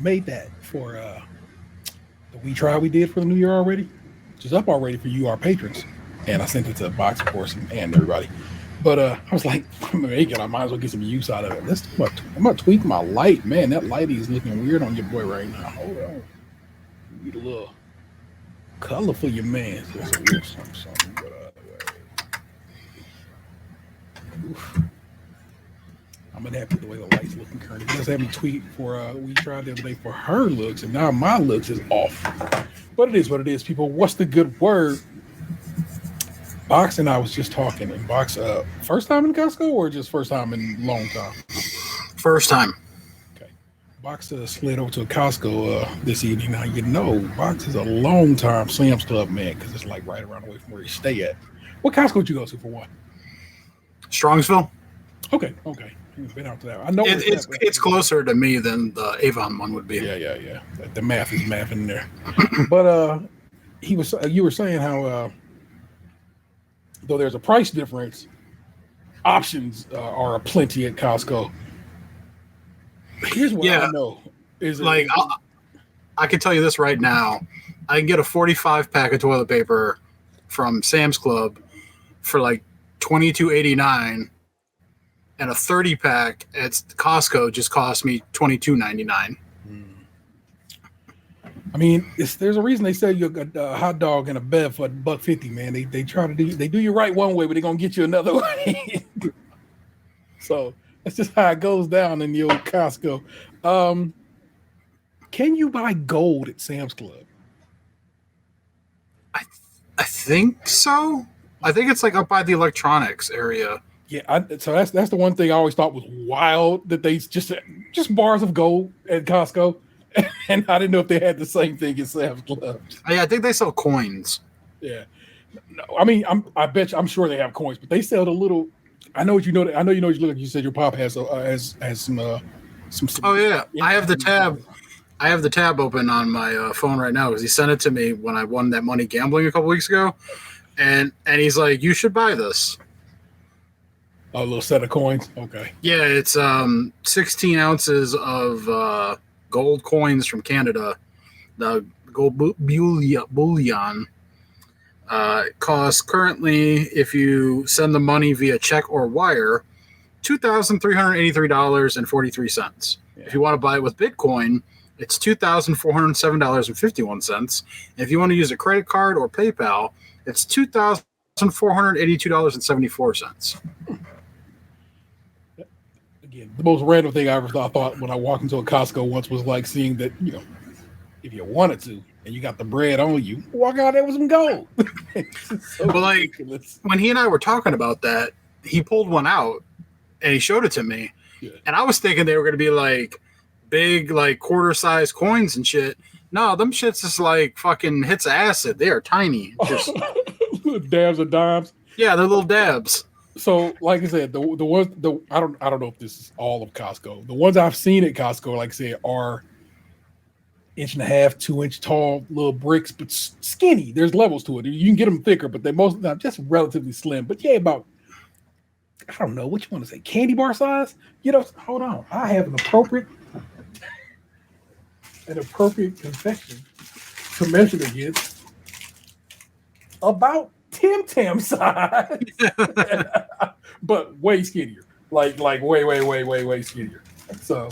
made that for the We Try we did for the new year already, which is up already for you, our patrons. And I sent it to Box, of course, and everybody. But I was like, I'm making it. I might as well get some use out of it. I'm gonna tweak my light, man. That lighting is looking weird on your boy right now. Hold on, need a little color for your man. Just a little something. But oof. I'm gonna have to the way the lights looking currently. Just had me tweet for We Tried the other day for her looks, and now my looks is off. But it is what it is, people. What's the good word? Box and I was just talking, and Box, first time in Costco or just first time in a long time? First time. Okay. Box slid over to a Costco this evening. Now, you know, Box is a long time Sam's Club man because it's like right around the way from where you stay at. What Costco would you go to for one? Strongsville. Okay. Been out to that. I know it's closer to me than the Avon one would be. Yeah. The math is math in there. But you were saying how though there's a price difference, options are aplenty at Costco. Here's what I know is like I can tell you this right now. I can get a 45 pack of toilet paper from Sam's Club for like $22.89. And a 30 pack at Costco just cost me $22.99. I mean, there's a reason they sell you a hot dog and a bev for $1.50, man. They try to do you right one way, but they're gonna get you another way. So that's just how it goes down in the old Costco. Can you buy gold at Sam's Club? I think so. I think it's like up by the electronics area. Yeah, so that's the one thing I always thought was wild that they just bars of gold at Costco, and I didn't know if they had the same thing as Sam's Club. Yeah, I think they sell coins. Yeah, no, I mean, I'm sure they have coins, but they sell the little. I know what you know. I know you know what you look like. You said your pop has some. Oh yeah, I have the tab. I have the tab open on my phone right now because he sent it to me when I won that money gambling a couple weeks ago, and he's like, "You should buy this." A little set of coins. Okay. Yeah, it's 16 ounces of gold coins from Canada. The gold bullion costs currently, if you send the money via check or wire, $2,383.43. Yeah. If you want to buy it with Bitcoin, it's $2,407.51. And if you want to use a credit card or PayPal, it's $2,482.74. Again, the most random thing I ever thought when I walked into a Costco once was like seeing that, you know, if you wanted to and you got the bread on you, walk out there with some gold. So like ridiculous. When he and I were talking about that, he pulled one out and he showed it to me. Yeah. And I was thinking they were going to be like big, like quarter size coins and shit. No, them shits is like fucking hits of acid. They are tiny. Just dabs of dimes. Yeah, they're little dabs. So, like I said, the ones I don't know if this is all of Costco. The ones I've seen at Costco, like I said, are 1.5 inch, 2 inch tall little bricks, but skinny. There's levels to it. You can get them thicker, but they're most just relatively slim. But yeah, about I don't know what you want to say, candy bar size. You know, hold on, I have an appropriate confection to measure against. About Tim Tam size, but way skinnier, like way skinnier. So,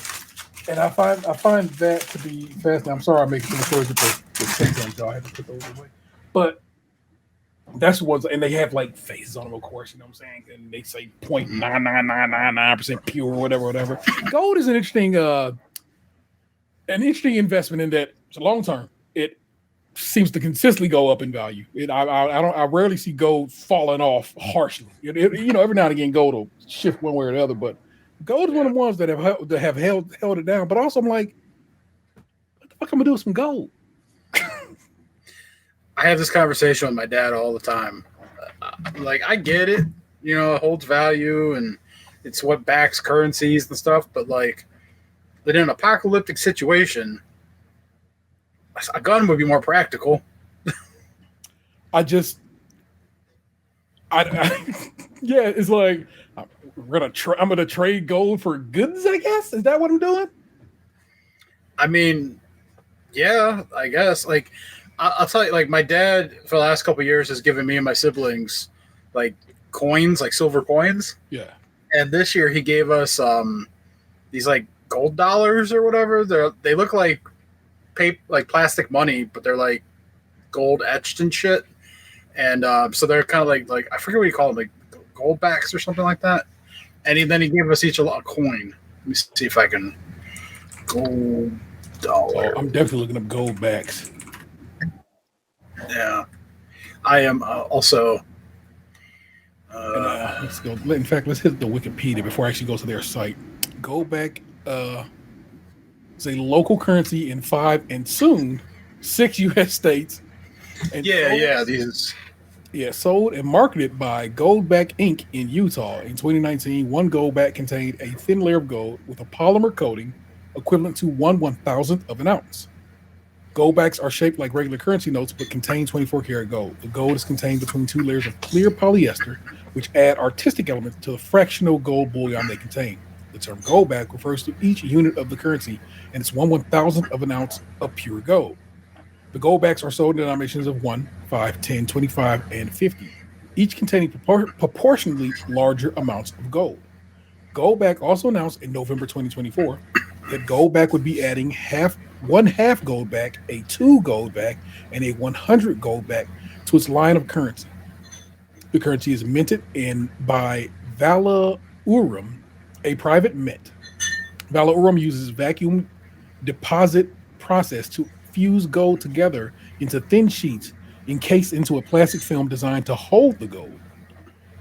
and I find that to be fascinating. I'm sorry I'm making some stories with the Tim Tams, y'all. I had to put those away, but that's what's and they have like faces on them, of course. You know what I'm saying? And they say 0.99999% pure, whatever. Gold is an interesting investment in that it's a long term. It seems to consistently go up in value. I rarely see gold falling off harshly. You know, every now and again, gold will shift one way or the other, but gold is one of the ones that have held it down. But also, I'm like, what the fuck am I gonna do with some gold? I have this conversation with my dad all the time. Like, I get it, you know, it holds value and it's what backs currencies and stuff, but like, in an apocalyptic situation, a gun would be more practical. Yeah, it's like I'm gonna trade gold for goods. I guess is that what I'm doing? I mean, yeah, I guess. Like, I'll tell you, like, my dad for the last couple of years has given me and my siblings like coins, like silver coins. Yeah. And this year he gave us these like gold dollars or whatever. They look like like plastic money, but they're like gold etched and shit. And so they're kind of like I forget what you call them, like Goldbacks or something like that. And then he gave us each a coin. Let me see if I can gold dollar. Oh, I'm definitely looking up Goldbacks. Yeah, I am also. Let's go. In fact, let's hit the Wikipedia before I actually go to their site. Goldback is a local currency in 5 and soon 6 U.S. states. And sold and marketed by Goldback Inc. in Utah. In 2019, one Goldback contained a thin layer of gold with a polymer coating equivalent to 1/1000th of an ounce. Goldbacks are shaped like regular currency notes but contain 24 karat gold. The gold is contained between 2 layers of clear polyester, which add artistic elements to the fractional gold bullion they contain. The term Goldback refers to each unit of the currency, and it's 1/1000th of an ounce of pure gold. The Goldbacks are sold in denominations of 1, 5, 10, 25, and 50, each containing proportionally larger amounts of gold. Goldback also announced in November 2024 that Goldback would be adding one half Goldback, a 2 Goldback, and a 100 Goldback to its line of currency. The currency is minted by Valaurum, a private mint. Valaurum uses vacuum deposit process to fuse gold together into thin sheets encased into a plastic film designed to hold the gold.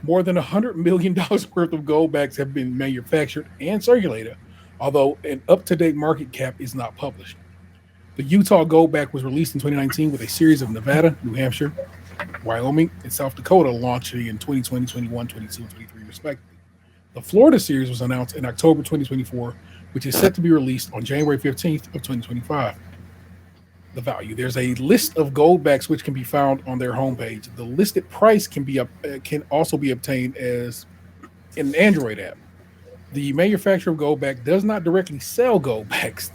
More than $100 million worth of Goldbacks have been manufactured and circulated, although an up-to-date market cap is not published. The Utah Goldback was released in 2019 with a series of Nevada, New Hampshire, Wyoming, and South Dakota launching in 2020, 21, 22, and 23, respectively. The Florida series was announced in October 2024, which is set to be released on January 15th of 2025. The value. There's a list of Goldbacks which can be found on their homepage. The listed price can also be obtained as in an Android app. The manufacturer of Goldback does not directly sell Goldbacks.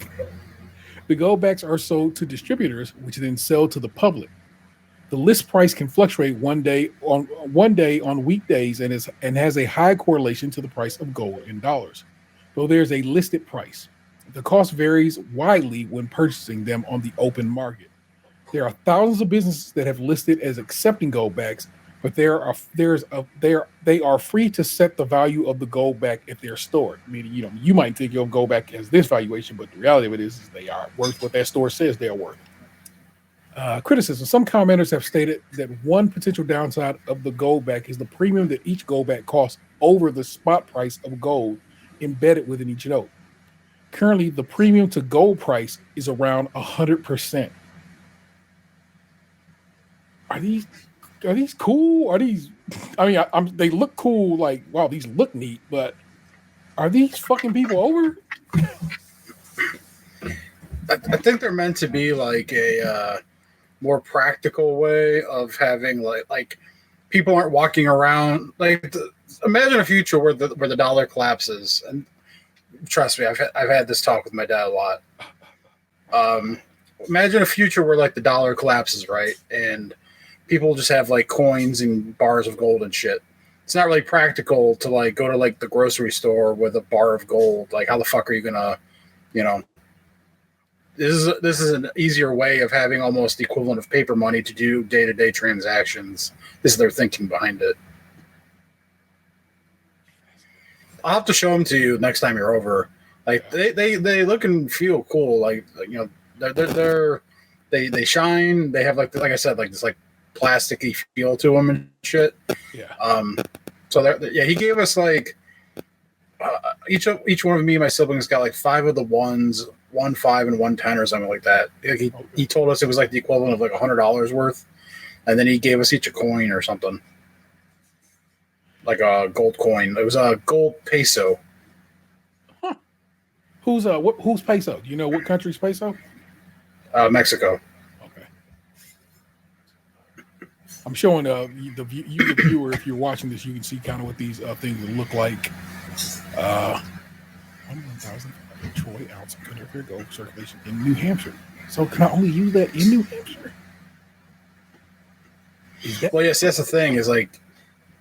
The Goldbacks are sold to distributors, which then sell to the public. The list price can fluctuate one day on weekdays and has a high correlation to the price of gold in dollars. Though there's a listed price, the cost varies widely when purchasing them on the open market. There are thousands of businesses that have listed as accepting Goldbacks, but they are free to set the value of the Goldback if they're stored. Meaning, you might think your Goldback has this valuation, but the reality of it is they are worth what that store says they are worth. Criticism. Some commenters have stated that one potential downside of the Goldback is the premium that each Goldback costs over the spot price of gold embedded within each note. Currently, the premium to gold price is around 100%. Are these cool? Are these? I mean, they look cool. Like, wow, these look neat. But are these fucking people over? I think they're meant to be like a more practical way of having like people aren't walking around like. Imagine a future where the dollar collapses, and trust me, I've had this talk with my dad a lot. Imagine a future where like the dollar collapses, right, and people just have like coins and bars of gold and shit. It's not really practical to like go to like the grocery store with a bar of gold. Like, how the fuck are you gonna, This is an easier way of having almost the equivalent of paper money to do day-to-day transactions. This is their thinking behind it. I'll have to show them to you next time you're over. Like they look and feel cool. Like they shine. They have like I said, like this like plasticky feel to them and shit. Yeah. So he gave us like each one of me and my siblings got like 5 of the ones, 1 5 and 1 10 or something like that. He told us it was like the equivalent of like $100 worth, and then he gave us each a coin or something. Like a gold coin. It was a gold peso. Huh. Who's peso? Do you know what country's peso? Mexico. Okay. I'm showing the viewer, if you're watching this, you can see kind of what these things look like. 1,000. Troy ounce of Good Fair Gold circulation in New Hampshire. So can I only use that in New Hampshire? Well, yes, that's the thing. Is like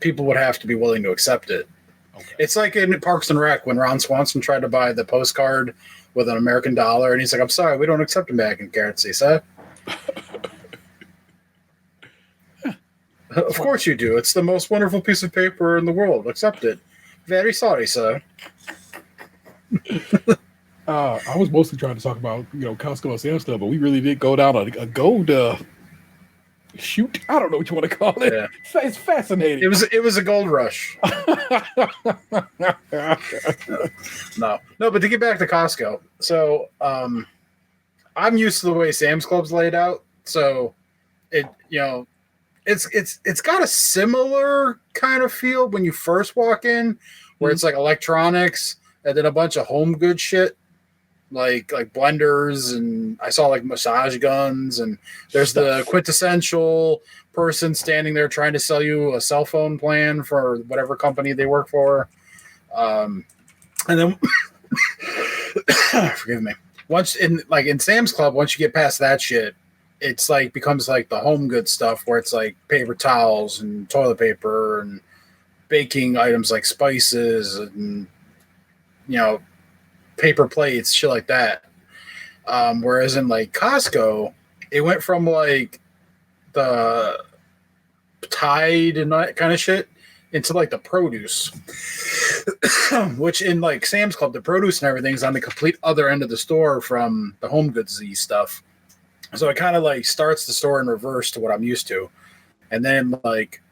people would have to be willing to accept it. Okay. It's like in Parks and Rec when Ron Swanson tried to buy the postcard with an American dollar, and he's like, "I'm sorry, we don't accept American currency, sir." Of course you do. It's the most wonderful piece of paper in the world. Accept it. Very sorry, sir. I was mostly trying to talk about Costco and Sam's stuff, but we really did go down a gold shoot. I don't know what you want to call it. Yeah. It's fascinating. It was a gold rush. No, but to get back to Costco, so I'm used to the way Sam's Club's laid out. So it's got a similar kind of feel when you first walk in, where it's like electronics and then a bunch of home good shit, like blenders, and I saw like massage guns, and there's the quintessential person standing there trying to sell you a cell phone plan for whatever company they work for. And then forgive me. Once in Sam's Club, once you get past that shit, it's like becomes like the home goods stuff where it's like paper towels and toilet paper and baking items like spices and paper plates, shit like that. Whereas in like Costco, it went from like the Tide and that kind of shit into like the produce, which in like Sam's Club, the produce and everything's on the complete other end of the store from the home goods-y stuff. So it kind of like starts the store in reverse to what I'm used to. And then like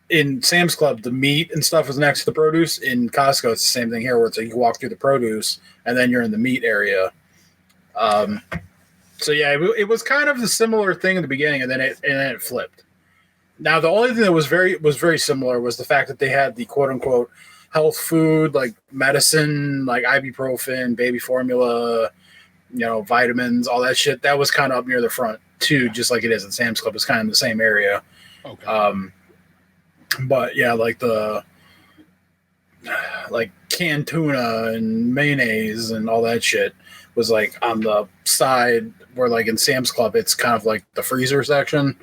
in Sam's Club, the meat and stuff is next to the produce. In Costco, it's the same thing here, where it's like you walk through the produce and then you're in the meat area. So yeah, it was kind of a similar thing in the beginning, and then it flipped. Now the only thing that was very similar was the fact that they had the quote unquote health food, like medicine, like ibuprofen, baby formula, vitamins, all that shit. That was kind of up near the front too, just like it is in Sam's Club. It's kind of in the same area. Okay. But yeah, like the canned tuna and mayonnaise and all that shit was like on the side where like in Sam's Club, it's kind of like the freezer section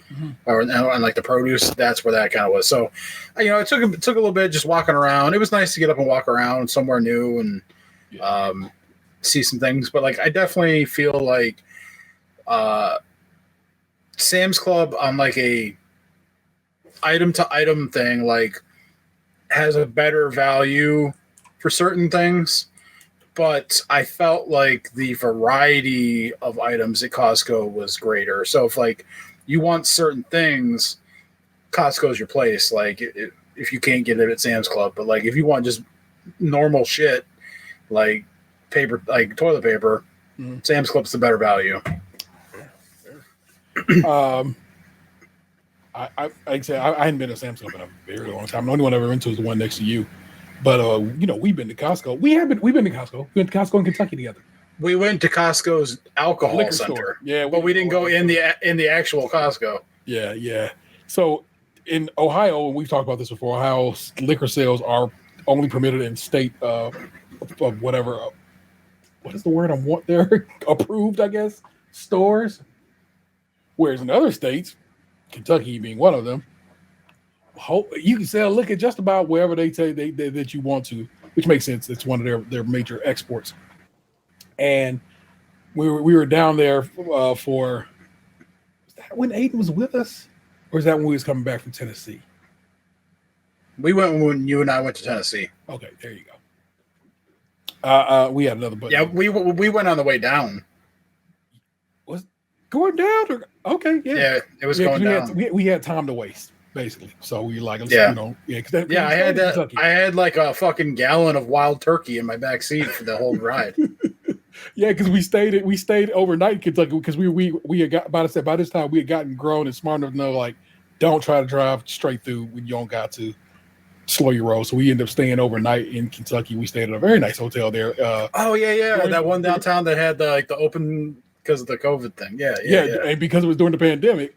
and like the produce. That's where that kind of was. So, it took a little bit just walking around. It was nice to get up and walk around somewhere new and see some things. But like, I definitely feel like Sam's Club on like a item to item thing, like has a better value for certain things, but I felt like the variety of items at Costco was greater. So if like you want certain things, Costco's your place. Like if you can't get it at Sam's Club, but like if you want just normal shit like paper, like toilet paper, Sam's Club's the better value. I hadn't been to Sam's Club in a very long time. The only one I ever went to is the one next to you. But we've been to Costco. We've been to Costco. We went to Costco in Kentucky together. We went to Costco's alcohol liquor center. Store. Yeah, but we didn't go in the actual Costco. Yeah. So in Ohio, and we've talked about this before, Ohio's liquor sales are only permitted in state of whatever. What is the word I want there? Approved, I guess, stores. Whereas in other states, Kentucky being one of them, you can sell liquor just about wherever they say that you want to, which makes sense. It's one of their major exports. And we were down there for, was that when Aiden was with us, or is that when we was coming back from Tennessee? We went when you and I went to Tennessee. Okay, there you go. We had another button. Yeah, we went on the way down. Was going down? Or, okay, yeah. Yeah, it was going down. We had time to waste, basically. So we like, I had like a fucking gallon of wild turkey in my back seat for the whole ride. Yeah, because we stayed overnight in Kentucky because we had got by this time we had gotten grown and smart enough to know like don't try to drive straight through when you don't got to. Slow your roll. So we ended up staying overnight in Kentucky. We stayed at a very nice hotel there. That one downtown that had the open because of the COVID thing. Yeah. And because it was during the pandemic.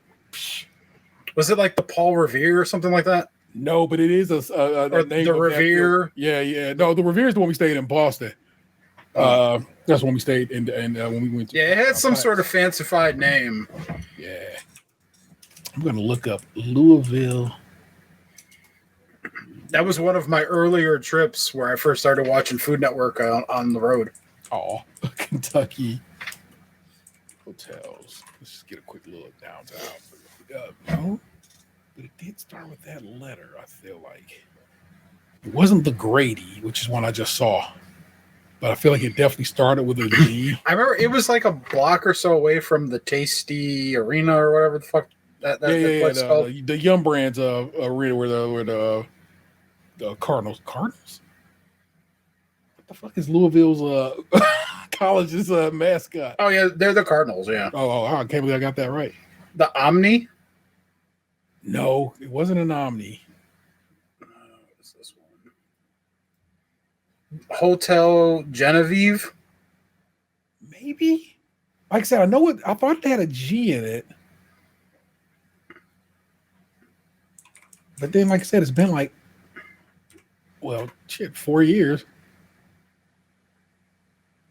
Was it like the Paul Revere or something like that? No, but it is a name. The Revere. Yeah. No, the Revere is the one we stayed in Boston. That's when we stayed, and when we went to. Yeah, it had some sort of fancified name. Yeah. I'm gonna look up Louisville. That was one of my earlier trips where I first started watching Food Network on the road. Oh, Kentucky hotels. Let's just get a quick look downtown. No, but it did start with that letter. I feel like it wasn't the Grady, which is one I just saw, but I feel like it definitely started with a G. I remember it was like a block or so away from the Tasty Arena or whatever the fuck that place called. The Yum Brands arena where the Cardinals. Cardinals? What the fuck is Louisville's college's mascot? Oh yeah, they're the Cardinals. Yeah. Oh, I can't believe I got that right. The Omni? No, it wasn't an Omni. What's this one? Hotel Genevieve? Maybe. Like I said, I know it. I thought it had a G in it. But then, like I said, it's been like, 4 years.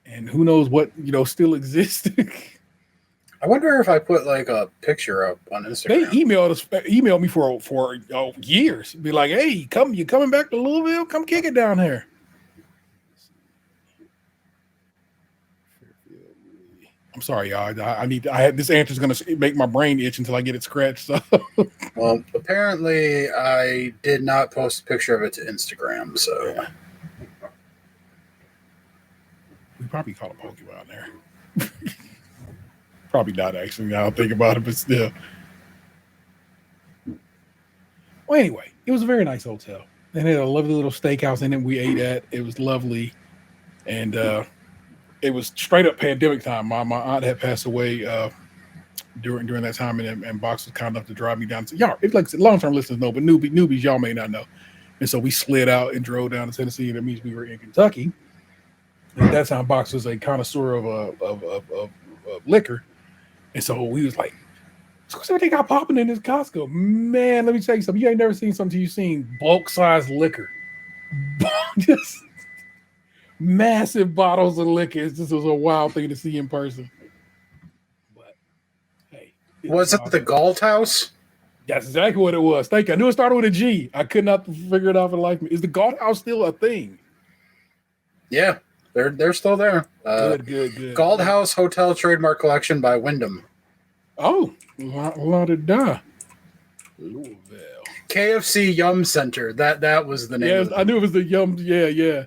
And who knows what, still exists. I wonder if I put like a picture up on Instagram. They emailed me for years. Be like, hey, you coming back to Louisville? Come kick it down here. I'm sorry, y'all. This answer is going to make my brain itch until I get it scratched. So. Well, apparently I did not post a picture of it to Instagram, so. Yeah. We probably caught a Pokemon there. Probably not, actually, now I think about it, but still. Well, anyway, it was a very nice hotel. They had a lovely little steakhouse in it we ate at. It was lovely. And it was straight up pandemic time. My aunt had passed away during that time, and Box was kind enough to drive me down. So, y'all, it's like long-term listeners know, but newbies, y'all may not know. And so we slid out and drove down to Tennessee, and that means we were in Kentucky. And at that time, Box was a connoisseur of liquor. And so we was like, what's everything got popping in this Costco? Man, let me tell you something. You ain't never seen something you've seen bulk size liquor. Just massive bottles of liquor. This was a wild thing to see in person. But hey. Was it the Galt House? That's exactly what it was. Thank you. I knew it started with a G. I could not figure it out for the life of me. Is the Galt House still a thing? Yeah. They're still there. Good. Gold House Hotel Trademark Collection by Wyndham. Oh, la-da-da. Louisville. KFC Yum Center. That was the name. Yes, I knew it was the Yum. Yeah.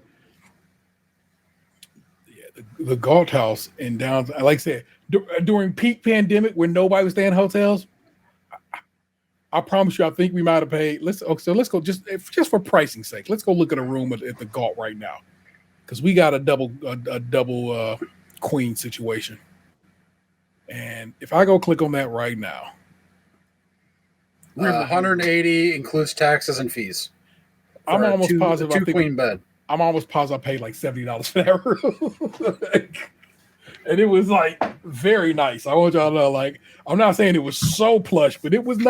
The Galt House in downtown. Like I said, during peak pandemic when nobody was staying in hotels, I promise you, I think we might have paid. Let's go just for pricing sake. Let's go look at a room at the Galt right now. Because we got a double queen situation. And if I go click on that right now. 180 includes taxes and fees. I'm almost positive. Queen bed. I'm almost positive I paid like $70 for that room. And it was like very nice. I want y'all to know, like, I'm not saying it was so plush, but it wasn't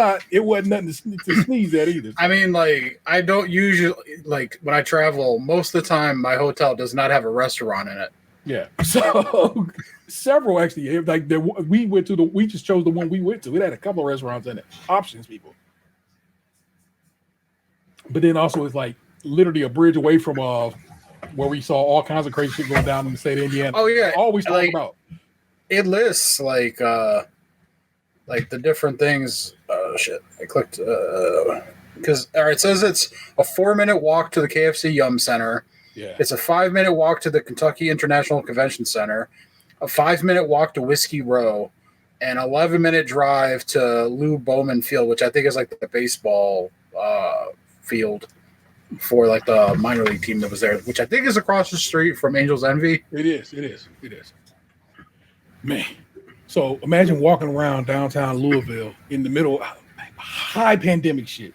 nothing to sneeze at either. I mean, like, I don't usually, like, when I travel, most of the time my hotel does not have a restaurant in it. Yeah. So several actually, like we just chose the one we went to. It had a couple of restaurants in it. Options, people. But then also it's like literally a bridge away from where we saw all kinds of crazy shit going down in the state of Indiana. Oh yeah, always talk about. It lists like the different things. Shit, I clicked because it says it's a 4-minute walk to the KFC Yum Center. Yeah, it's a 5-minute walk to the Kentucky International Convention Center, a 5-minute walk to Whiskey Row, an 11-minute drive to Lou Bowman Field, which I think is like the baseball field for like the minor league team that was there, which I think is across the street from Angels Envy. It is. Man, so imagine walking around downtown Louisville in the middle of high pandemic shit,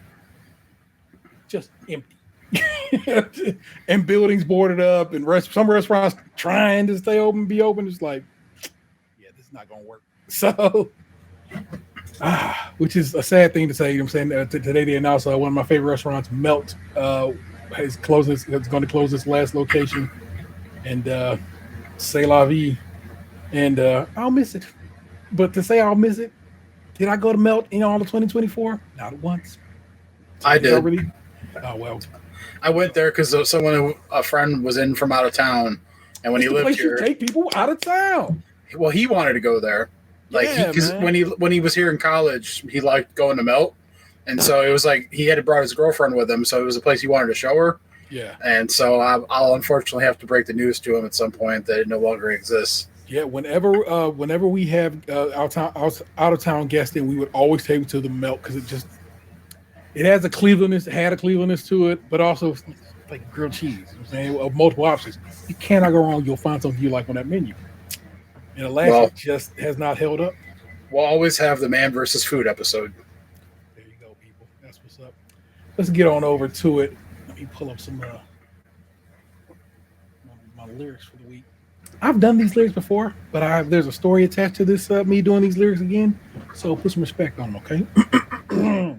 just empty, and buildings boarded up, and some restaurants trying to be open. It's like, yeah, this is not gonna work. So, which is a sad thing to say. You know what I'm saying? Today they announced one of my favorite restaurants, Melt, is closing. It's going to close its last location, and C'est la vie. And I'll miss it. But to say I'll miss it, did I go to Melt in all of 2024? Not once. I did. Really? Oh, well. I went there because a friend was in from out of town. And when he lived here, you take people out of town. Well, he wanted to go there. Like, because when he was here in college, he liked going to Melt. And so it was like he had brought his girlfriend with him. So it was a place he wanted to show her. Yeah. And so I'll unfortunately have to break the news to him at some point that it no longer exists. Yeah, whenever we have out of town guests in, we would always take them to the Melt because it has a Clevelandness to it, but also like grilled cheese. You know what I'm saying, of multiple options. You cannot go wrong. You'll find something you like on that menu. And Alaska just has not held up. We'll always have the man versus food episode. There you go, people. That's what's up. Let's get on over to it. Let me pull up some my lyrics for the week. I've done these lyrics before, but there's a story attached to this, me doing these lyrics again. So put some respect on them, okay?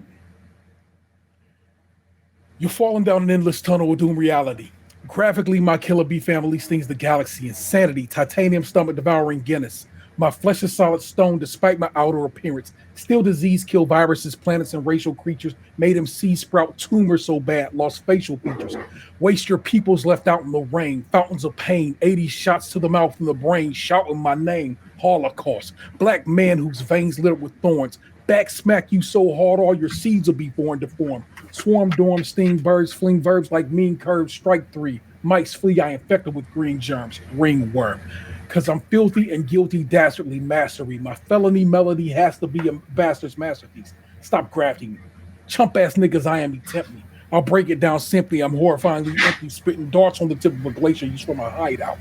You're falling down an endless tunnel of doom reality. Graphically, my killer bee family stings the galaxy. Insanity, titanium stomach devouring Guinness. My flesh is solid stone despite my outer appearance. Still disease kill viruses, planets, and racial creatures. Made them seed sprout tumors so bad, lost facial features. Waste your peoples left out in the rain. Fountains of pain, 80 shots to the mouth and the brain, shouting my name. Holocaust, black man whose veins lit up with thorns. Back smack you so hard all your seeds will be born to form. Swarm, dorm, sting birds, fling verbs like mean curves, strike three. Mice flee, I infected with green germs, ringworm. Cause I'm filthy and guilty, dastardly mastery. My felony melody has to be a bastard's masterpiece. Stop grafting me. Chump ass niggas, I am, you tempt me. I'll break it down simply. I'm horrifyingly empty, spitting darts on the tip of a glacier used for my hideout.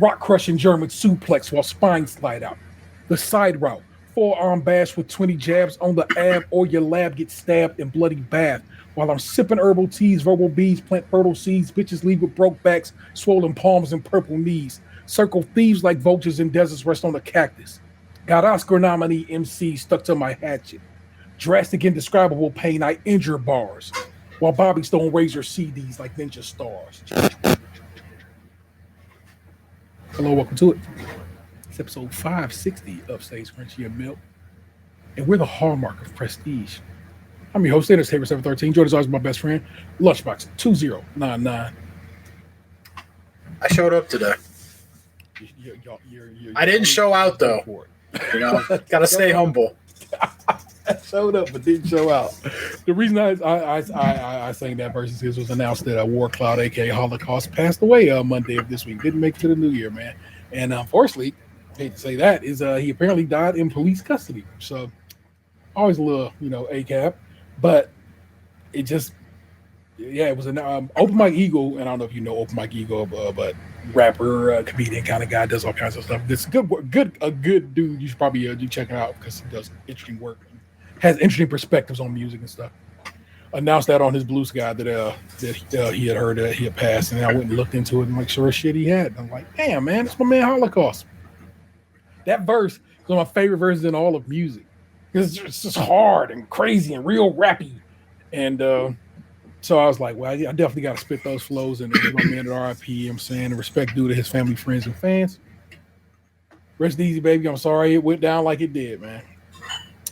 Rock crushing German suplex while spines slide out. The side route. Forearm bash with 20 jabs on the ab, or your lab gets stabbed in bloody bath. While I'm sipping herbal teas, verbal bees, plant fertile seeds, bitches leave with broke backs, swollen palms, and purple knees. Circle thieves like vultures in deserts rest on a cactus. Got Oscar nominee MC stuck to my hatchet. Drastic, indescribable pain, I injure bars. While Bobby Stone razor CDs like ninja stars. Hello, welcome to it. It's episode 560 of Stage Krunchy and Milk. And we're the hallmark of prestige. I'm your host, Entertainer 713. Joined as always my best friend, Lunchbox 2099. I showed up today. I didn't show out though. You know, gotta stay humble. I showed up but didn't show out. The reason I sang that verse is it was announced that War Cloud, aka Holocaust, passed away Monday of this week. Didn't make it to the new year, man. And unfortunately, hate to say that, is he apparently died in police custody. So always a little, ACAB. But it just, it was an Open Mike Eagle, and I don't know if you know Open Mike Eagle, but rapper, comedian kind of guy, does all kinds of stuff. It's a good dude. You should probably check it out because he does interesting work, has interesting perspectives on music and stuff. Announced that on his Blue Sky that he had heard that he had passed, and I went and looked into it and like sure shit he had. And I'm like, damn man, it's my man Holocaust. That verse is one of my favorite verses in all of music. It's just hard and crazy and real rappy. And so I was like, well, I definitely got to spit those flows and my man at RIP, I'm saying, and respect due to his family, friends, and fans. Rest easy, baby. I'm sorry it went down like it did, man.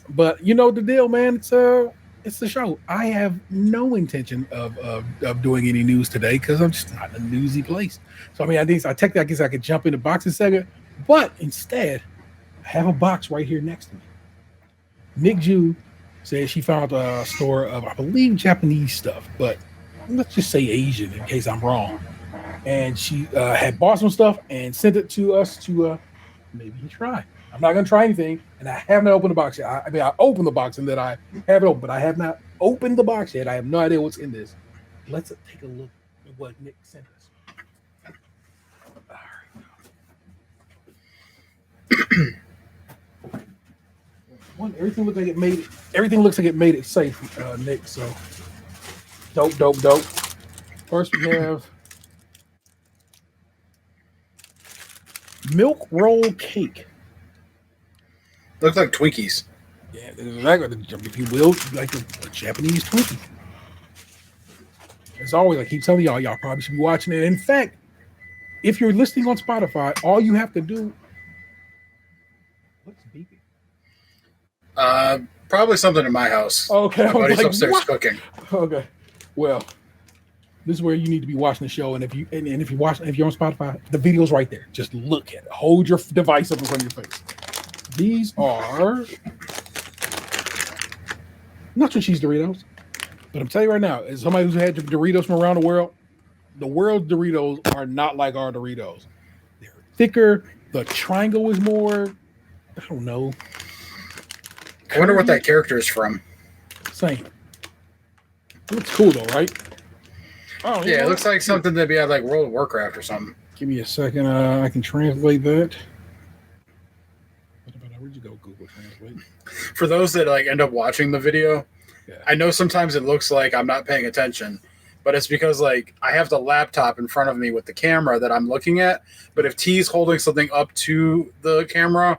But you know the deal, man. It's the show. I have no intention of doing any news today because I'm just not in a newsy place. So I mean, I guess I could jump in the boxing segment, but instead, I have a box right here next to me. Nick Ju said she found a store of, I believe, Japanese stuff, but let's just say Asian in case I'm wrong. And she had bought some stuff and sent it to us to maybe try. I'm not going to try anything, and I have not opened the box yet. I opened the box and that I have it open, but I have not opened the box yet. I have no idea what's in this. Let's take a look at what Nick sent us. Everything looks like it made it safe, Nick. So dope. First we have milk roll cake. Looks like Twinkies. Yeah, if you will, like a Japanese Twinkie. As always, I keep telling y'all probably should be watching it. In fact, if you're listening on Spotify, all you have to do. What's beeping? Probably something in my house. Okay, My buddy's like, upstairs what? cooking. Okay, well, this is where you need to be watching the show, and if you're on Spotify, the video's right there. Just look at it. Hold your device up in front of your face. These are nacho cheese Doritos, but I'm telling you right now, as somebody who's had Doritos from around the world's Doritos are not like our Doritos. They're thicker. The triangle is more. I don't know. I wonder what that character is from. Same. It looks cool though, right? Oh yeah, it looks like something that'd be out like World of Warcraft or something. Give me a second. I can translate that. Where'd you go? Google Translate. For those that like end up watching the video, yeah. I know sometimes it looks like I'm not paying attention, but it's because like I have the laptop in front of me with the camera that I'm looking at. But if T's holding something up to the camera,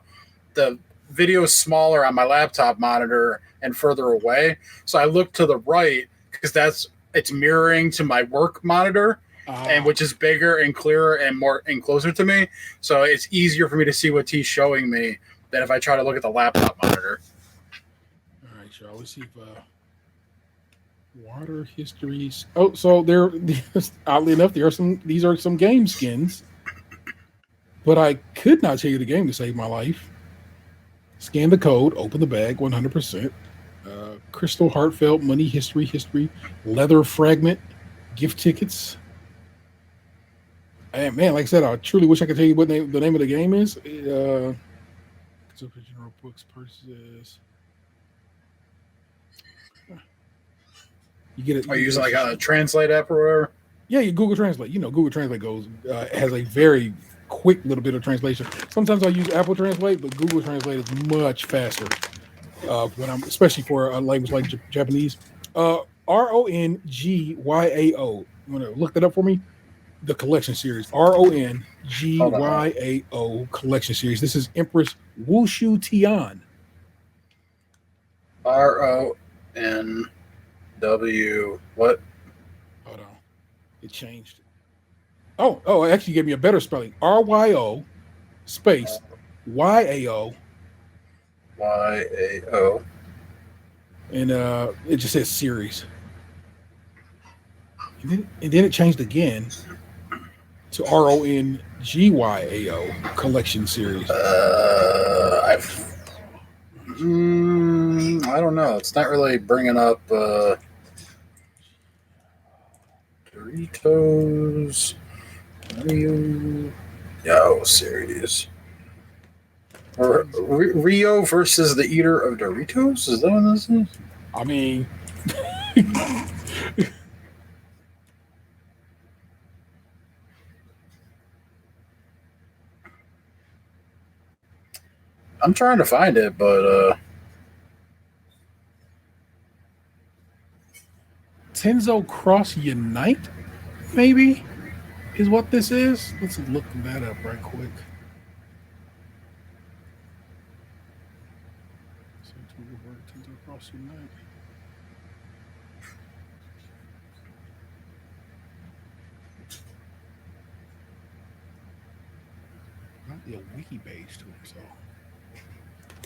the video is smaller on my laptop monitor and further away. So I look to the right because it's mirroring to my work monitor, and which is bigger and clearer and more and closer to me. So it's easier for me to see what T's showing me than if I try to look at the laptop monitor. All right, y'all. Let's see if water histories. Oh, so there. Oddly enough, these are some game skins, but I could not tell you the game to save my life. Scan the code, open the bag, 100%. Crystal, heartfelt, money, history, leather fragment, gift tickets. And man, like I said, I truly wish I could tell you what the name of the game is. Super general books purchases. You get it. Are you using like a translate app or whatever? Yeah, you Google Translate. You know, Google Translate has a very quick little bit of translation. Sometimes I use Apple Translate, but Google Translate is much faster. Especially for a language like Japanese. RONGYAO. You want to look that up for me? The collection series. RONGYAO collection series. This is Empress Wushu Tian. RONW. What? Hold on. It changed. Oh, it actually gave me a better spelling. RYO space YAO. YAO. And it just says series. And then it changed again to RONGYAO collection series. I don't know. It's not really bringing up Doritos. Yo series. Rio versus the Eater of Doritos? Is that what this is? I mean, I'm trying to find it, but Tenzo Cross Unite, maybe, is what this is. Let's look that up right quick. Tenzo Cross Unite. Not the wiki page to it, so.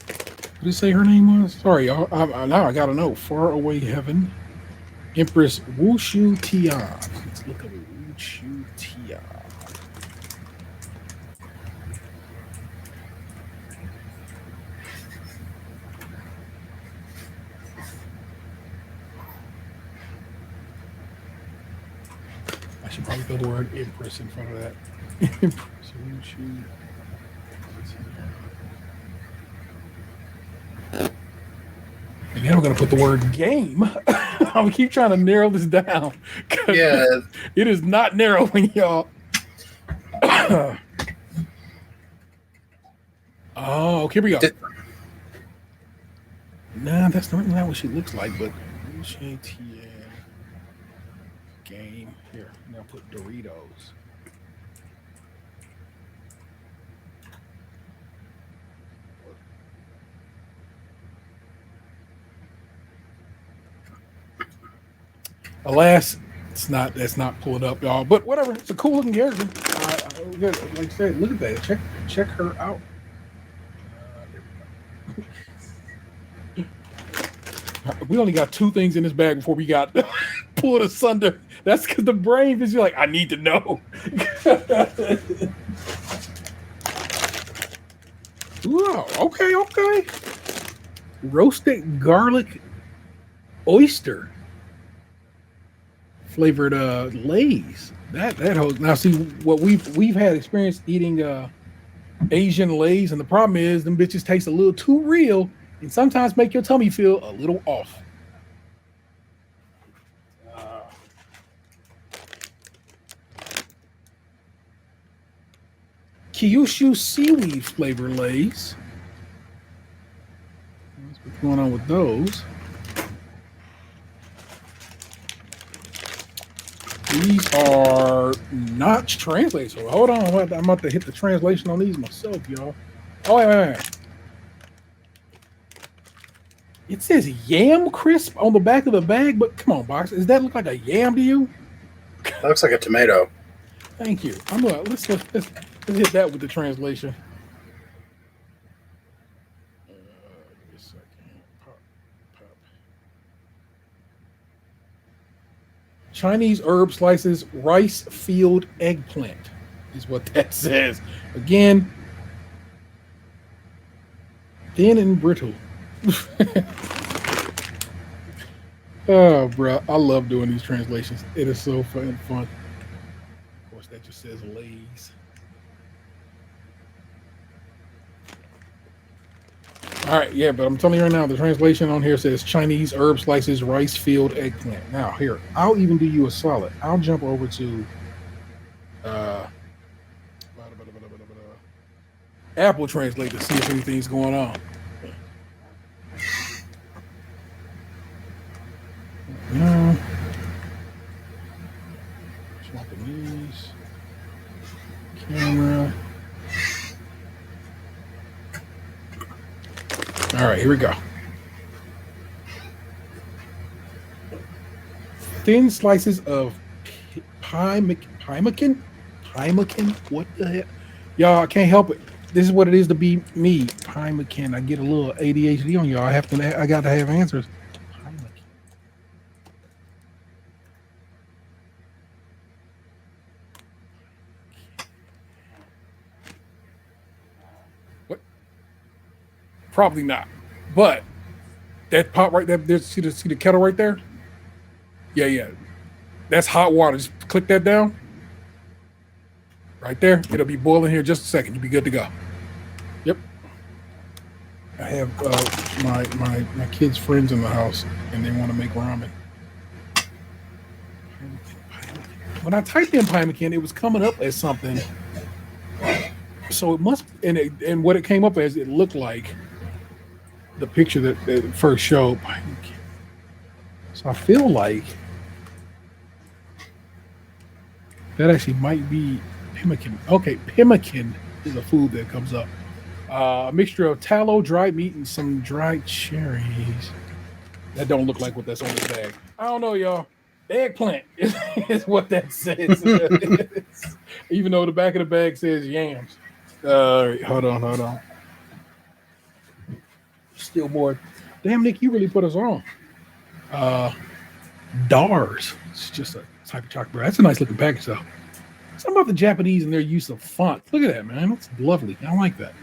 What did it say her name was? Sorry, now I gotta know. Far Away Heaven. Empress Wushu Tian. Let's look up Wushu Tian. I should probably throw the word Empress in front of that. Empress Wushu. And then I'm going to put the word game. I'm going to keep trying to narrow this down. yeah, it is not narrowing, y'all. Oh, here we go. Nah, that's not what she looks like, but game. Here, now put Doritos. Alas, that's not pulling up, y'all. But whatever, it's a cool looking character. Like I said, look at that. Check her out. We only got 2 things in this bag before we got pulled asunder. That's because the brain is like, I need to know. Wow. Okay. Roasted garlic oyster flavored Lay's. That holds. Now see what we've had experience eating Asian Lay's, and the problem is them bitches taste a little too real and sometimes make your tummy feel a little off. Kyushu seaweed flavor Lay's. What's going on with those? These are not translated. So hold on, I'm about to hit the translation on these myself, y'all. Oh, wait. It says yam crisp on the back of the bag, but come on, box. Does that look like a yam to you? That looks like a tomato. Thank you. Let's hit that with the translation. Give me a second. Pop. Chinese herb slices, rice field eggplant is what that says. Again, thin and brittle. Oh, bro, I love doing these translations. It is so fun. Of course, that just says Lay's. All right, yeah, but I'm telling you right now, the translation on here says Chinese herb slices, rice field eggplant. Now, here, I'll even do you a solid. I'll jump over to Apple Translate to see if anything's going on. No. Japanese. Camera. All right, here we go. Thin slices of pimlican. What the heck? Y'all, I can't help it. This is what it is to be me. Pimlican. I get a little ADHD on y'all. I got to have answers. What? Probably not. But that pot right there, see the kettle right there? Yeah. That's hot water. Just click that down. Right there. It'll be boiling here just a second. You'll be good to go. Yep. I have my kids' friends in the house, and they want to make ramen. When I typed in Pimlican, it was coming up as something. So it must, and what it came up as, it looked like the picture that first showed. So I feel like that actually might be pemmican. Okay, pemmican is a food that comes up. A mixture of tallow, dried meat, and some dried cherries. That don't look like what that's on the bag. I don't know, y'all. Eggplant is what that says. Even though the back of the bag says yams. Hold on. Still bored. Damn, Nick, you really put us on. Dars. It's just a type of chocolate bar. That's a nice looking package, though. Something about the Japanese and their use of font. Look at that, man. That's lovely. I like that.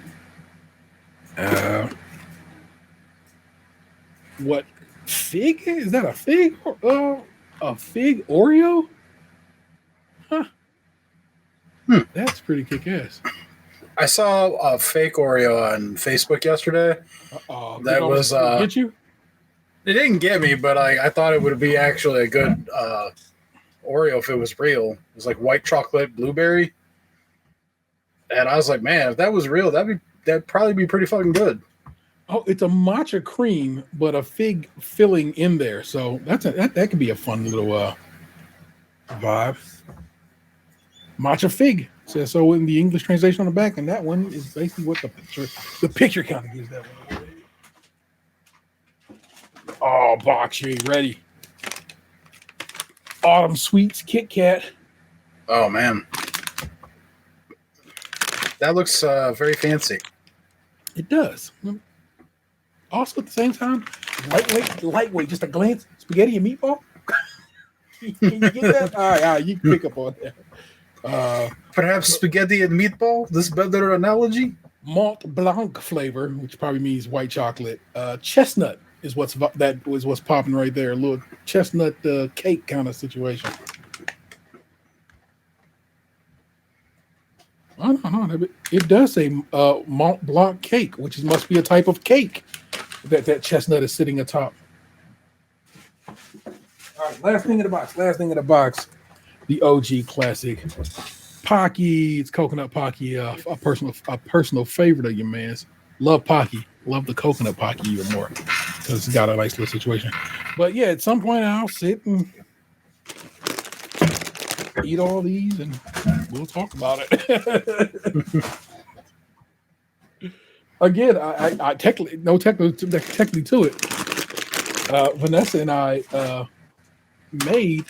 What fig? Is that a fig? A fig Oreo? Huh. That's pretty kick-ass. I saw a fake Oreo on Facebook yesterday. That was get you? It didn't get me, but I thought it would be actually a good Oreo if it was real. It was like white chocolate blueberry, and I was like, man, if that was real, that'd probably be pretty fucking good. Oh, it's a matcha cream, but a fig filling in there. So that could be a fun little vibe. Matcha fig says so in the English translation on the back, and that one is basically what the picture kind of gives that one away. Oh, box, you ain't ready. Autumn Sweets Kit Kat. Oh man, That looks very fancy. It does. Also, at the same time, lightweight. Just a glance, spaghetti and meatball. Can you get that? All right, you can pick up on that. Perhaps spaghetti and meatball. This better analogy. Mont Blanc flavor, which probably means white chocolate. Chestnut is what's popping right there. A little chestnut cake kind of situation. Oh, no, it does say Mont Blanc cake, which must be a type of cake that chestnut is sitting atop. All right, last thing in the box. The OG classic Pocky. It's coconut Pocky, a personal favorite of your man's. Love Pocky. Love the coconut Pocky even more because it's got a nice little situation. But yeah, at some point I'll sit and eat all these and we'll talk about it. Again, I technically to it. Vanessa and I made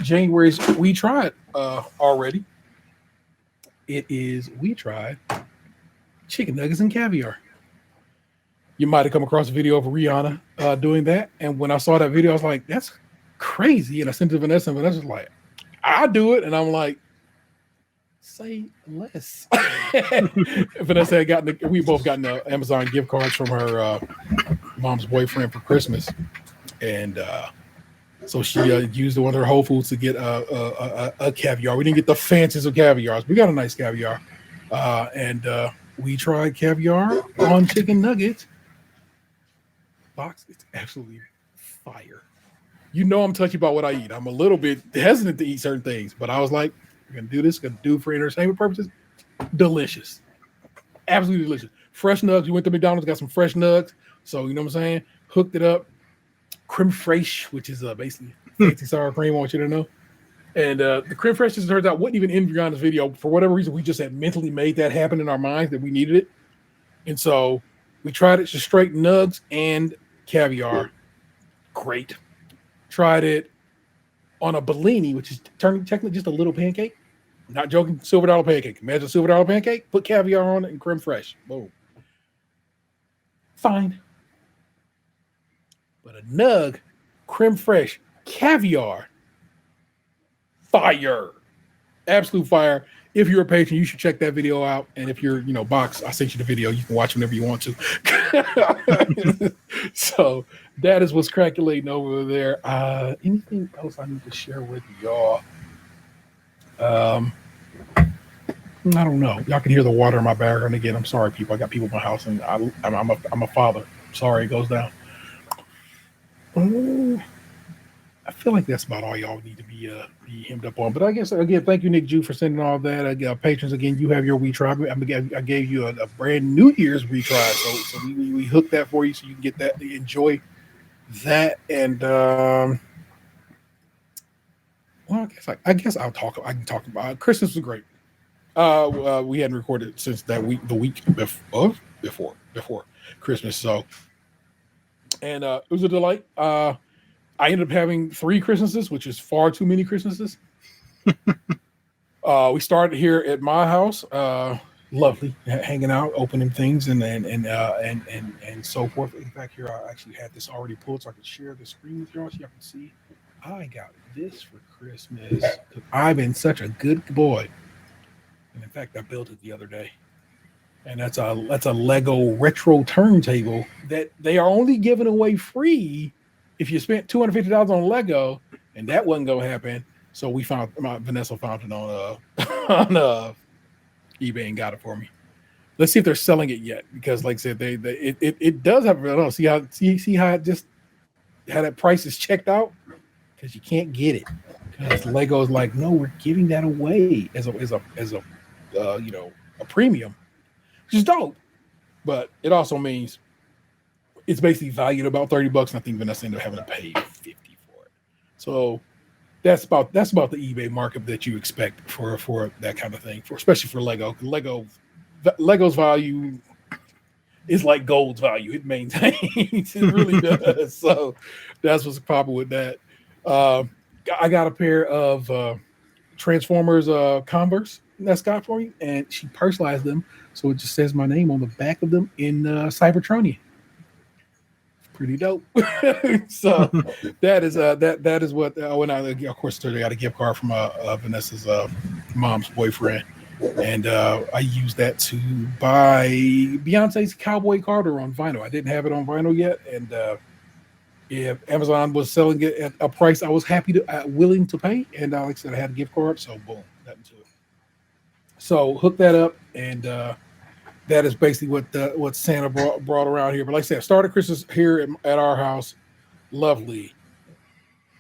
January's We Tried already. We tried chicken nuggets and caviar. You might have come across a video of Rihanna doing that. And when I saw that video, I was like, that's crazy. And I sent it to Vanessa, and Vanessa was like, I'll do it. And I'm like, say less. Vanessa had we both gotten Amazon gift cards from her mom's boyfriend for Christmas. And so she used one of her Whole Foods to get a caviar. We didn't get the fanciest of caviars. We got a nice caviar. And we tried caviar on chicken nuggets. Box, it's absolutely fire. You know I'm touchy about what I eat. I'm a little bit hesitant to eat certain things, but I was like, we're going to do this. Going to do it for entertainment purposes. Delicious. Absolutely delicious. Fresh nugs. We went to McDonald's, got some fresh nugs. So, you know what I'm saying? Hooked it up. Creme fraiche, which is basically fancy sour cream, I want you to know. And the creme fraiche, as it turns out, wasn't even in Rihanna's video. For whatever reason, we just had mentally made that happen in our minds that we needed it. And so we tried it just straight nugs and caviar. Great. Tried it on a Bellini, which is technically just a little pancake. Not joking, silver dollar pancake. Imagine a silver dollar pancake, put caviar on it and creme fraiche. Boom. Fine. But a nug, creme fraiche, caviar, fire. Absolute fire. If you're a patron, you should check that video out. And if you're, Box, I sent you the video. You can watch whenever you want to. So that is what's crackulating over there. Anything else I need to share with y'all? I don't know. Y'all can hear the water in my background again. I'm sorry, people. I got people in my house, and I'm a father. Sorry, it goes down. I feel like that's about all y'all need to be hemmed up on. But I guess, again, thank you, Nick Jew, for sending all that. Patrons, again, you have your We Try. I gave you a brand New Year's We Try. So we hooked that for you so you can get that, enjoy that. And, well, I guess I can talk about it. Christmas was great. We hadn't recorded since the week before Christmas. So, and it was a delight. I ended up having 3 Christmases, which is far too many Christmases. We started here at my house, lovely, hanging out, opening things, and so forth. In fact, here I actually had this already pulled, so I could share the screen with y'all so y'all can see. I got this for Christmas because I've been such a good boy, and in fact, I built it the other day. And that's a Lego retro turntable that they are only giving away free if you spent $250 on Lego, and that wasn't gonna happen. So Vanessa found it on eBay and got it for me. Let's see if they're selling it yet, because like I said, it does have. I don't know. See how that price is checked out, because you can't get it. Because Lego is like, no, we're giving that away as a premium, which is dope. But it also means it's basically valued about $30, and I think Vanessa ended up having to pay $50 for it. So that's about the eBay markup that you expect for that kind of thing, especially for Lego. Lego's value is like gold's value; it maintains. It really does. So that's what's popping with that. I got a pair of Transformers Converse that got for me, and she personalized them so it just says my name on the back of them in Cybertronian. Pretty dope. So that is what when I of course I got a gift card from Vanessa's mom's boyfriend, and I used that to buy Beyonce's Cowboy Carter on vinyl. I didn't have it on vinyl yet, and Amazon was selling it at a price I was willing to pay, and like I said, I had a gift card, so boom, that into it. So hook that up, and that is basically what Santa brought around here. But like I said, started Christmas here at our house. Lovely.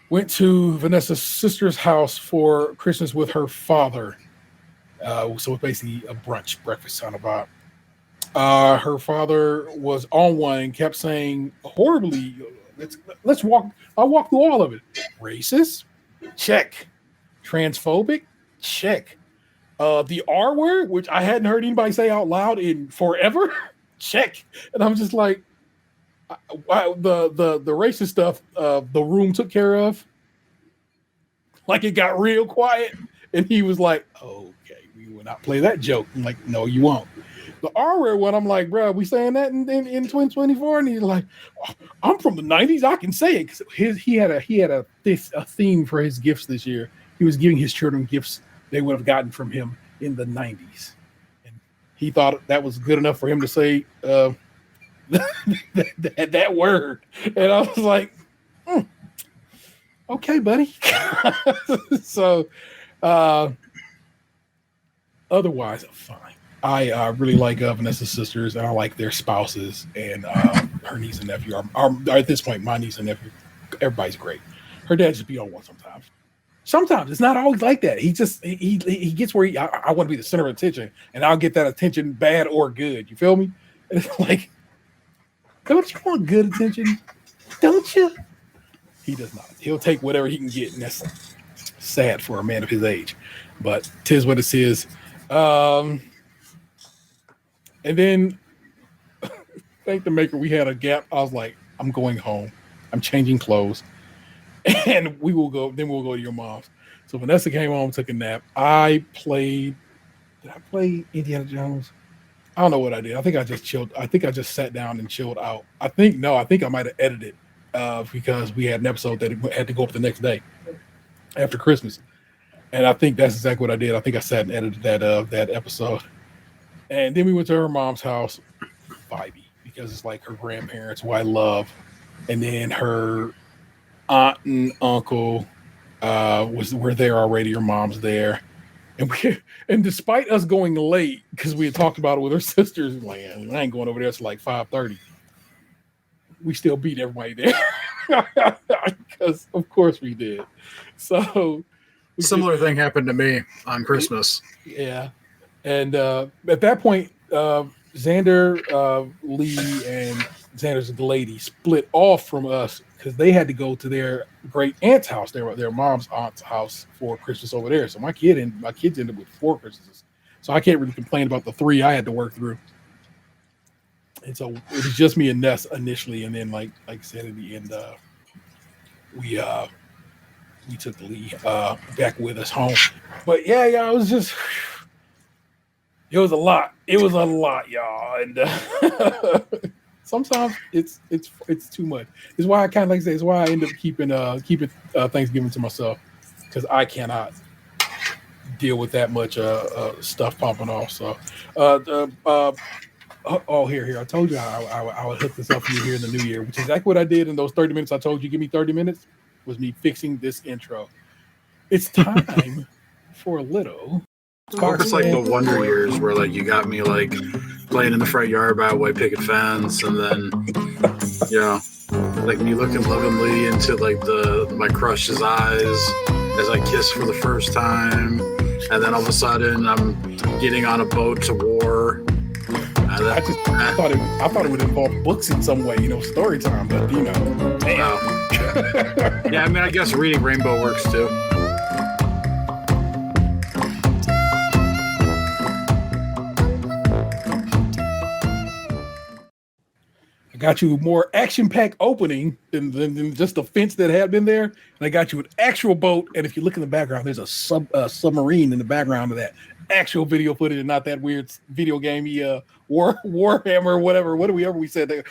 Went to Vanessa's sister's house for Christmas with her father. So it's basically a breakfast kind of vibe. Her father was on one and kept saying horribly, let's walk. I'll walk through all of it. Racist? Check. Transphobic? Check. The R word, which I hadn't heard anybody say out loud in forever, check. And I'm just like, the racist stuff, the room took care of. Like it got real quiet, and he was like, "Okay, we will not play that joke." I'm like, "No, you won't." The R word one, I'm like, "Bro, we saying that in 2024?" And he's like, oh, "I'm from the '90s, I can say it." Cause he had a theme for his gifts this year. He was giving his children gifts they would have gotten from him in the 90s. And he thought that was good enough for him to say that word. And I was like, okay, buddy. So otherwise, I'm fine. I really like Vanessa's sisters, and I like their spouses, and her niece and nephew are at this point, my niece and nephew, everybody's great. Her dad just be on one sometimes. Sometimes it's not always like that. He just he gets where I want to be the center of attention, and I'll get that attention, bad or good. You feel me? And it's like, don't you want good attention? Don't you? He does not. He'll take whatever he can get, and that's sad for a man of his age. But 'tis what it is. And then, thank the maker, we had a gap. I was like, I'm going home. I'm changing clothes. And we'll go to your mom's. So Vanessa came home, took a nap. Did I play Indiana Jones? I don't know what I did. I think I just chilled. I think I just sat down and chilled out. I think I might have edited because we had an episode that had to go up the next day after Christmas. And I think that's exactly what I did. I think I sat and edited that episode. And then we went to her mom's house, vibey, because it's like her grandparents, who I love. And then her aunt and uncle were there already. Her mom's there, and despite us going late because we had talked about it with her sisters, like, I ain't going over there till like 5:30. We still beat everybody there because of course we did. So similar thing happened to me on Christmas. Yeah, and at that point, Xander, Lee, and Xander's lady split off from us because they had to go to their great aunt's house, their mom's aunt's house for Christmas over there. So my kids ended up with 4 Christmases. So I can't really complain about the 3 I had to work through. And so it was just me and Ness initially, and then like I said at the end, we took the Lee back with us home. But yeah, it was just. It was a lot. It was a lot, y'all, and sometimes it's too much. It's why I kind of like to say. It's why I end up keeping Thanksgiving to myself because I cannot deal with that much stuff popping off. So, here I told you I would hook this up for you here in the new year, which is exactly what I did in those 30 minutes. I told you, give me 30 minutes. Was me fixing this intro. It's time for a little. It's like the Wonder Years where like you got me like playing in the front yard by a white picket fence, and then like me looking lovingly into like my crush's eyes as I kiss for the first time, and then all of a sudden I'm getting on a boat to war. And then, I thought it would involve books in some way, story time, but damn. Yeah, I mean, I guess reading Rainbow works too. got you more action-packed opening than just the fence that had been there. And I got you an actual boat. And if you look in the background, there's a submarine in the background of that actual video footage, and not that weird video gamey Warhammer, whatever we said there.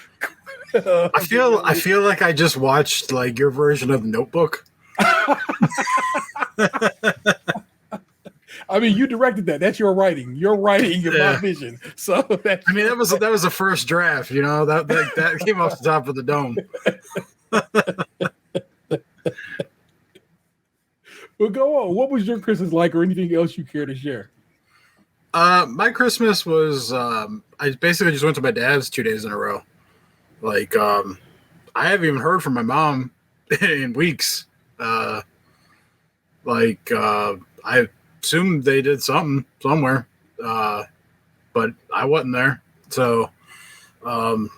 I feel like I just watched like your version of the Notebook. I mean, you directed that. That's your writing. Your writing of my vision. So that was the first draft. You know that came off the top of the dome. Well, go on. What was your Christmas like, or anything else you care to share? My Christmas was I basically just went to my dad's 2 days in a row. Like I haven't even heard from my mom in weeks. I assumed they did something somewhere, but I wasn't there. So I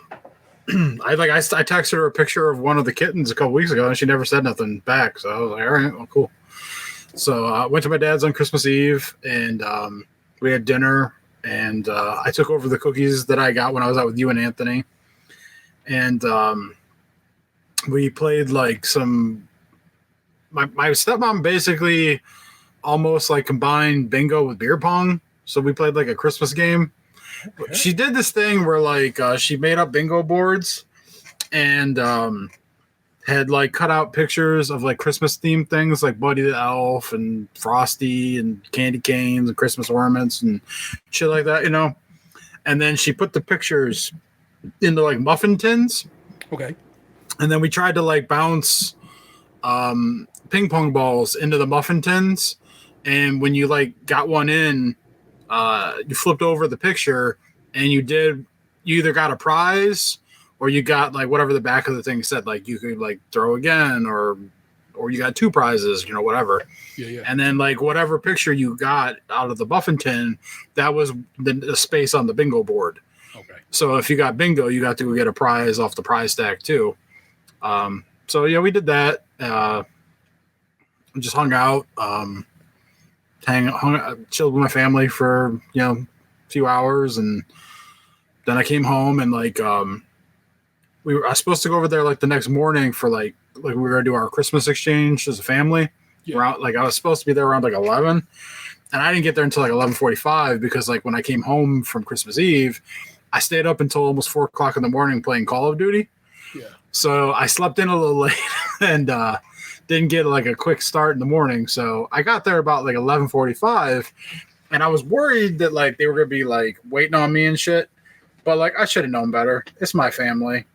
texted her a picture of one of the kittens a couple weeks ago, and she never said nothing back. So I was like, all right, well, cool. So I went to my dad's on Christmas Eve, and we had dinner, and I took over the cookies that I got when I was out with you and Anthony. And we played like some. My stepmom basically almost like combined bingo with beer pong. So we played like a Christmas game. Okay. She did this thing where like she made up bingo boards and had like cut out pictures of like Christmas themed things like Buddy the Elf and Frosty and candy canes and Christmas ornaments and shit like that, you know. And then she put the pictures into like muffin tins. Okay. And then we tried to like bounce ping pong balls into the muffin tins. And when you like got one in, you flipped over the picture and you either got a prize or you got like whatever the back of the thing said, like you could like throw again or you got 2 prizes, you know, whatever. Yeah. And then like whatever picture you got out of the muffin tin, that was the space on the bingo board. Okay. So if you got bingo, you got to go get a prize off the prize stack too. So yeah, we did that. Just hung out, chilled with my family for, you know, a few hours. And then I came home and like, I was supposed to go over there like the next morning for like we were going to do our Christmas exchange as a family. Yeah. Around, like I was supposed to be there around like 11 and I didn't get there until like 11:45 because like when I came home from Christmas Eve, I stayed up until almost 4 o'clock in the morning playing Call of Duty. Yeah. So I slept in a little late and didn't get like a quick start in the morning. So I got there about like 11:45 and I was worried that like they were going to be like waiting on me and shit. But like I should have known better. It's my family.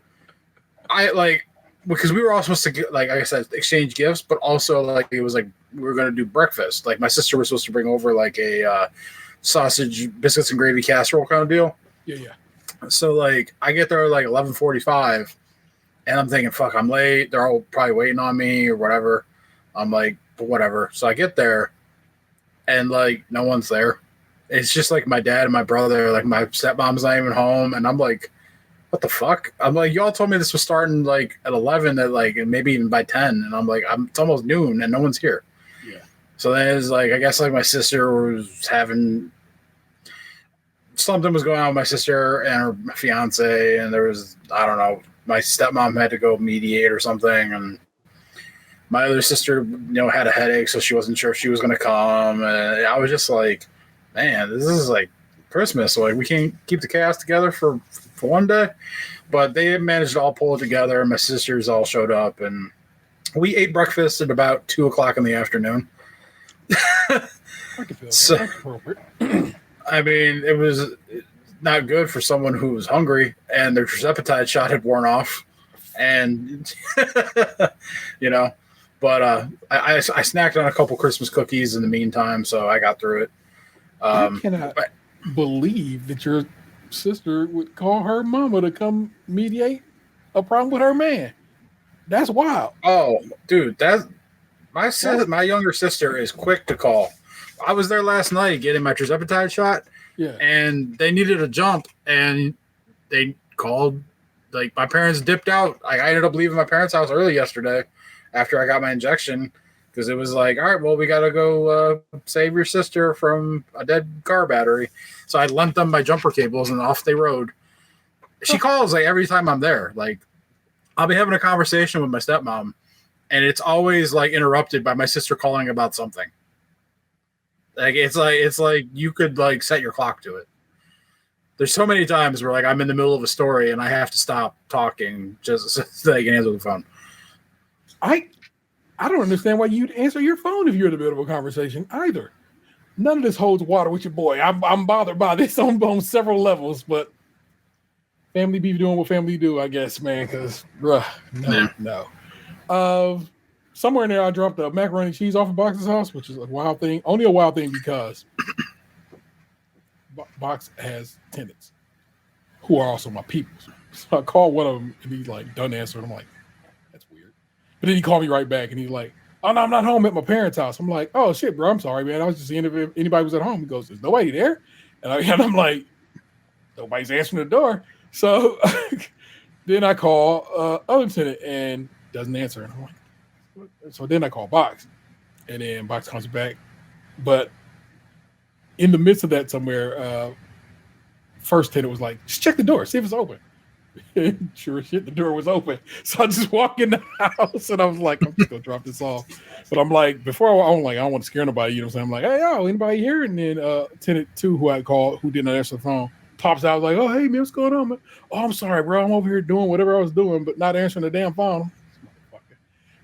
Because we were all supposed to get, like I said, exchange gifts, but also like it was like we were going to do breakfast. Like my sister was supposed to bring over like a sausage, biscuits and gravy casserole kind of deal. Yeah. So like I get there like 11:45 and I'm thinking, fuck, I'm late. They're all probably waiting on me or whatever. I'm like, but whatever. So I get there and like no one's there. It's just like my dad and my brother, like my stepmom's not even home. And I'm like, what the fuck? I'm like, y'all told me this was starting like at 11 at like, and maybe even by 10. And I'm like, it's almost noon and no one's here. Yeah. So then it's like, I guess like my sister was having something was going on with my sister and her fiance. And there was, I don't know, my stepmom had to go mediate or something. And my other sister, you know, had a headache. So she wasn't sure if she was going to come. And I was just like, man, this is like Christmas. So like we can't keep the chaos together for one day, but they managed to all pull it together. My sisters all showed up and we ate breakfast at about 2 o'clock in the afternoon. So, I mean, it was not good for someone who was hungry and their tirzepatide shot had worn off and, you know, but I snacked on a couple Christmas cookies in the meantime. So I got through it. I cannot believe that your sister would call her mama to come mediate a problem with her man. That's wild. Oh, dude, my younger sister is quick to call. I was there last night getting my tirzepatide shot. Yeah. And they needed a jump and they called, like my parents dipped out. I ended up leaving my parents' house early yesterday after I got my injection. Because it was like, all right, well, we got to go save your sister from a dead car battery. So I lent them my jumper cables and off they rode. She calls like every time I'm there. Like I'll be having a conversation with my stepmom, and it's always like interrupted by my sister calling about something. Like it's like you could like set your clock to it. There's so many times where like I'm in the middle of a story and I have to stop talking just so I can answer the phone. I don't understand why you'd answer your phone if you're in the middle of a conversation either. None of this holds water with your boy. I'm bothered by this on several levels, but family be doing what family do, I guess, man. Because no. Somewhere in there, I dropped a macaroni and cheese off of Box's house, which is a wild thing. Only a wild thing because Box has tenants who are also my people. So I called one of them, and he's like, "Don't answer." And I'm like, "That's weird." But then he called me right back, and he's like, "Oh no, I'm not home at my parents' house." I'm like, "Oh shit, bro, I'm sorry, man. I was just seeing if anybody was at home." He goes, "There's nobody there," and I'm like, "Nobody's answering the door." So then I call other tenant and doesn't answer, and I'm like, so then I call Box, and then Box comes back. But in the midst of that, somewhere, first tenant was like, "Just check the door, see if it's open." And sure as shit, the door was open. So I just walk in the house, and I was like, "I'm just gonna drop this off." But I'm like, before I'm like, I don't want to scare nobody. You know what I'm saying? I'm like, "Hey, yo, anybody here?" And then tenant 2, who I called, who didn't answer the phone, pops out like, "Oh, hey man, what's going on, man?" "Oh, I'm sorry, bro. I'm over here doing whatever I was doing, but not answering the damn phone."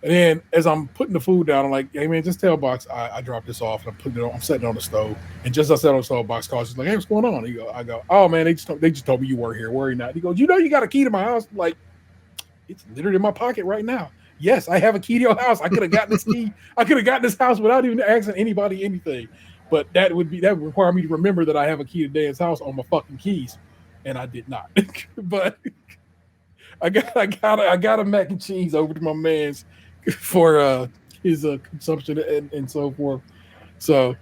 And then as I'm putting the food down, I'm like, "Hey man, just tell Box I dropped this off and I'm putting it on. I'm setting it on the stove." And just as I set on the stove, Box calls. She's like, "Hey, what's going on?" I go, "Oh man, they just told me you weren't here. Worry not." He goes, "You know you got a key to my house?" I'm like, "It's literally in my pocket right now." "Yes, I have a key to your house. I could have gotten this key. I could have gotten this house without even asking anybody anything. But that would require me to remember that I have a key to Dan's house on my fucking keys, and I did not." But I got a mac and cheese over to my man's for his consumption and so forth. So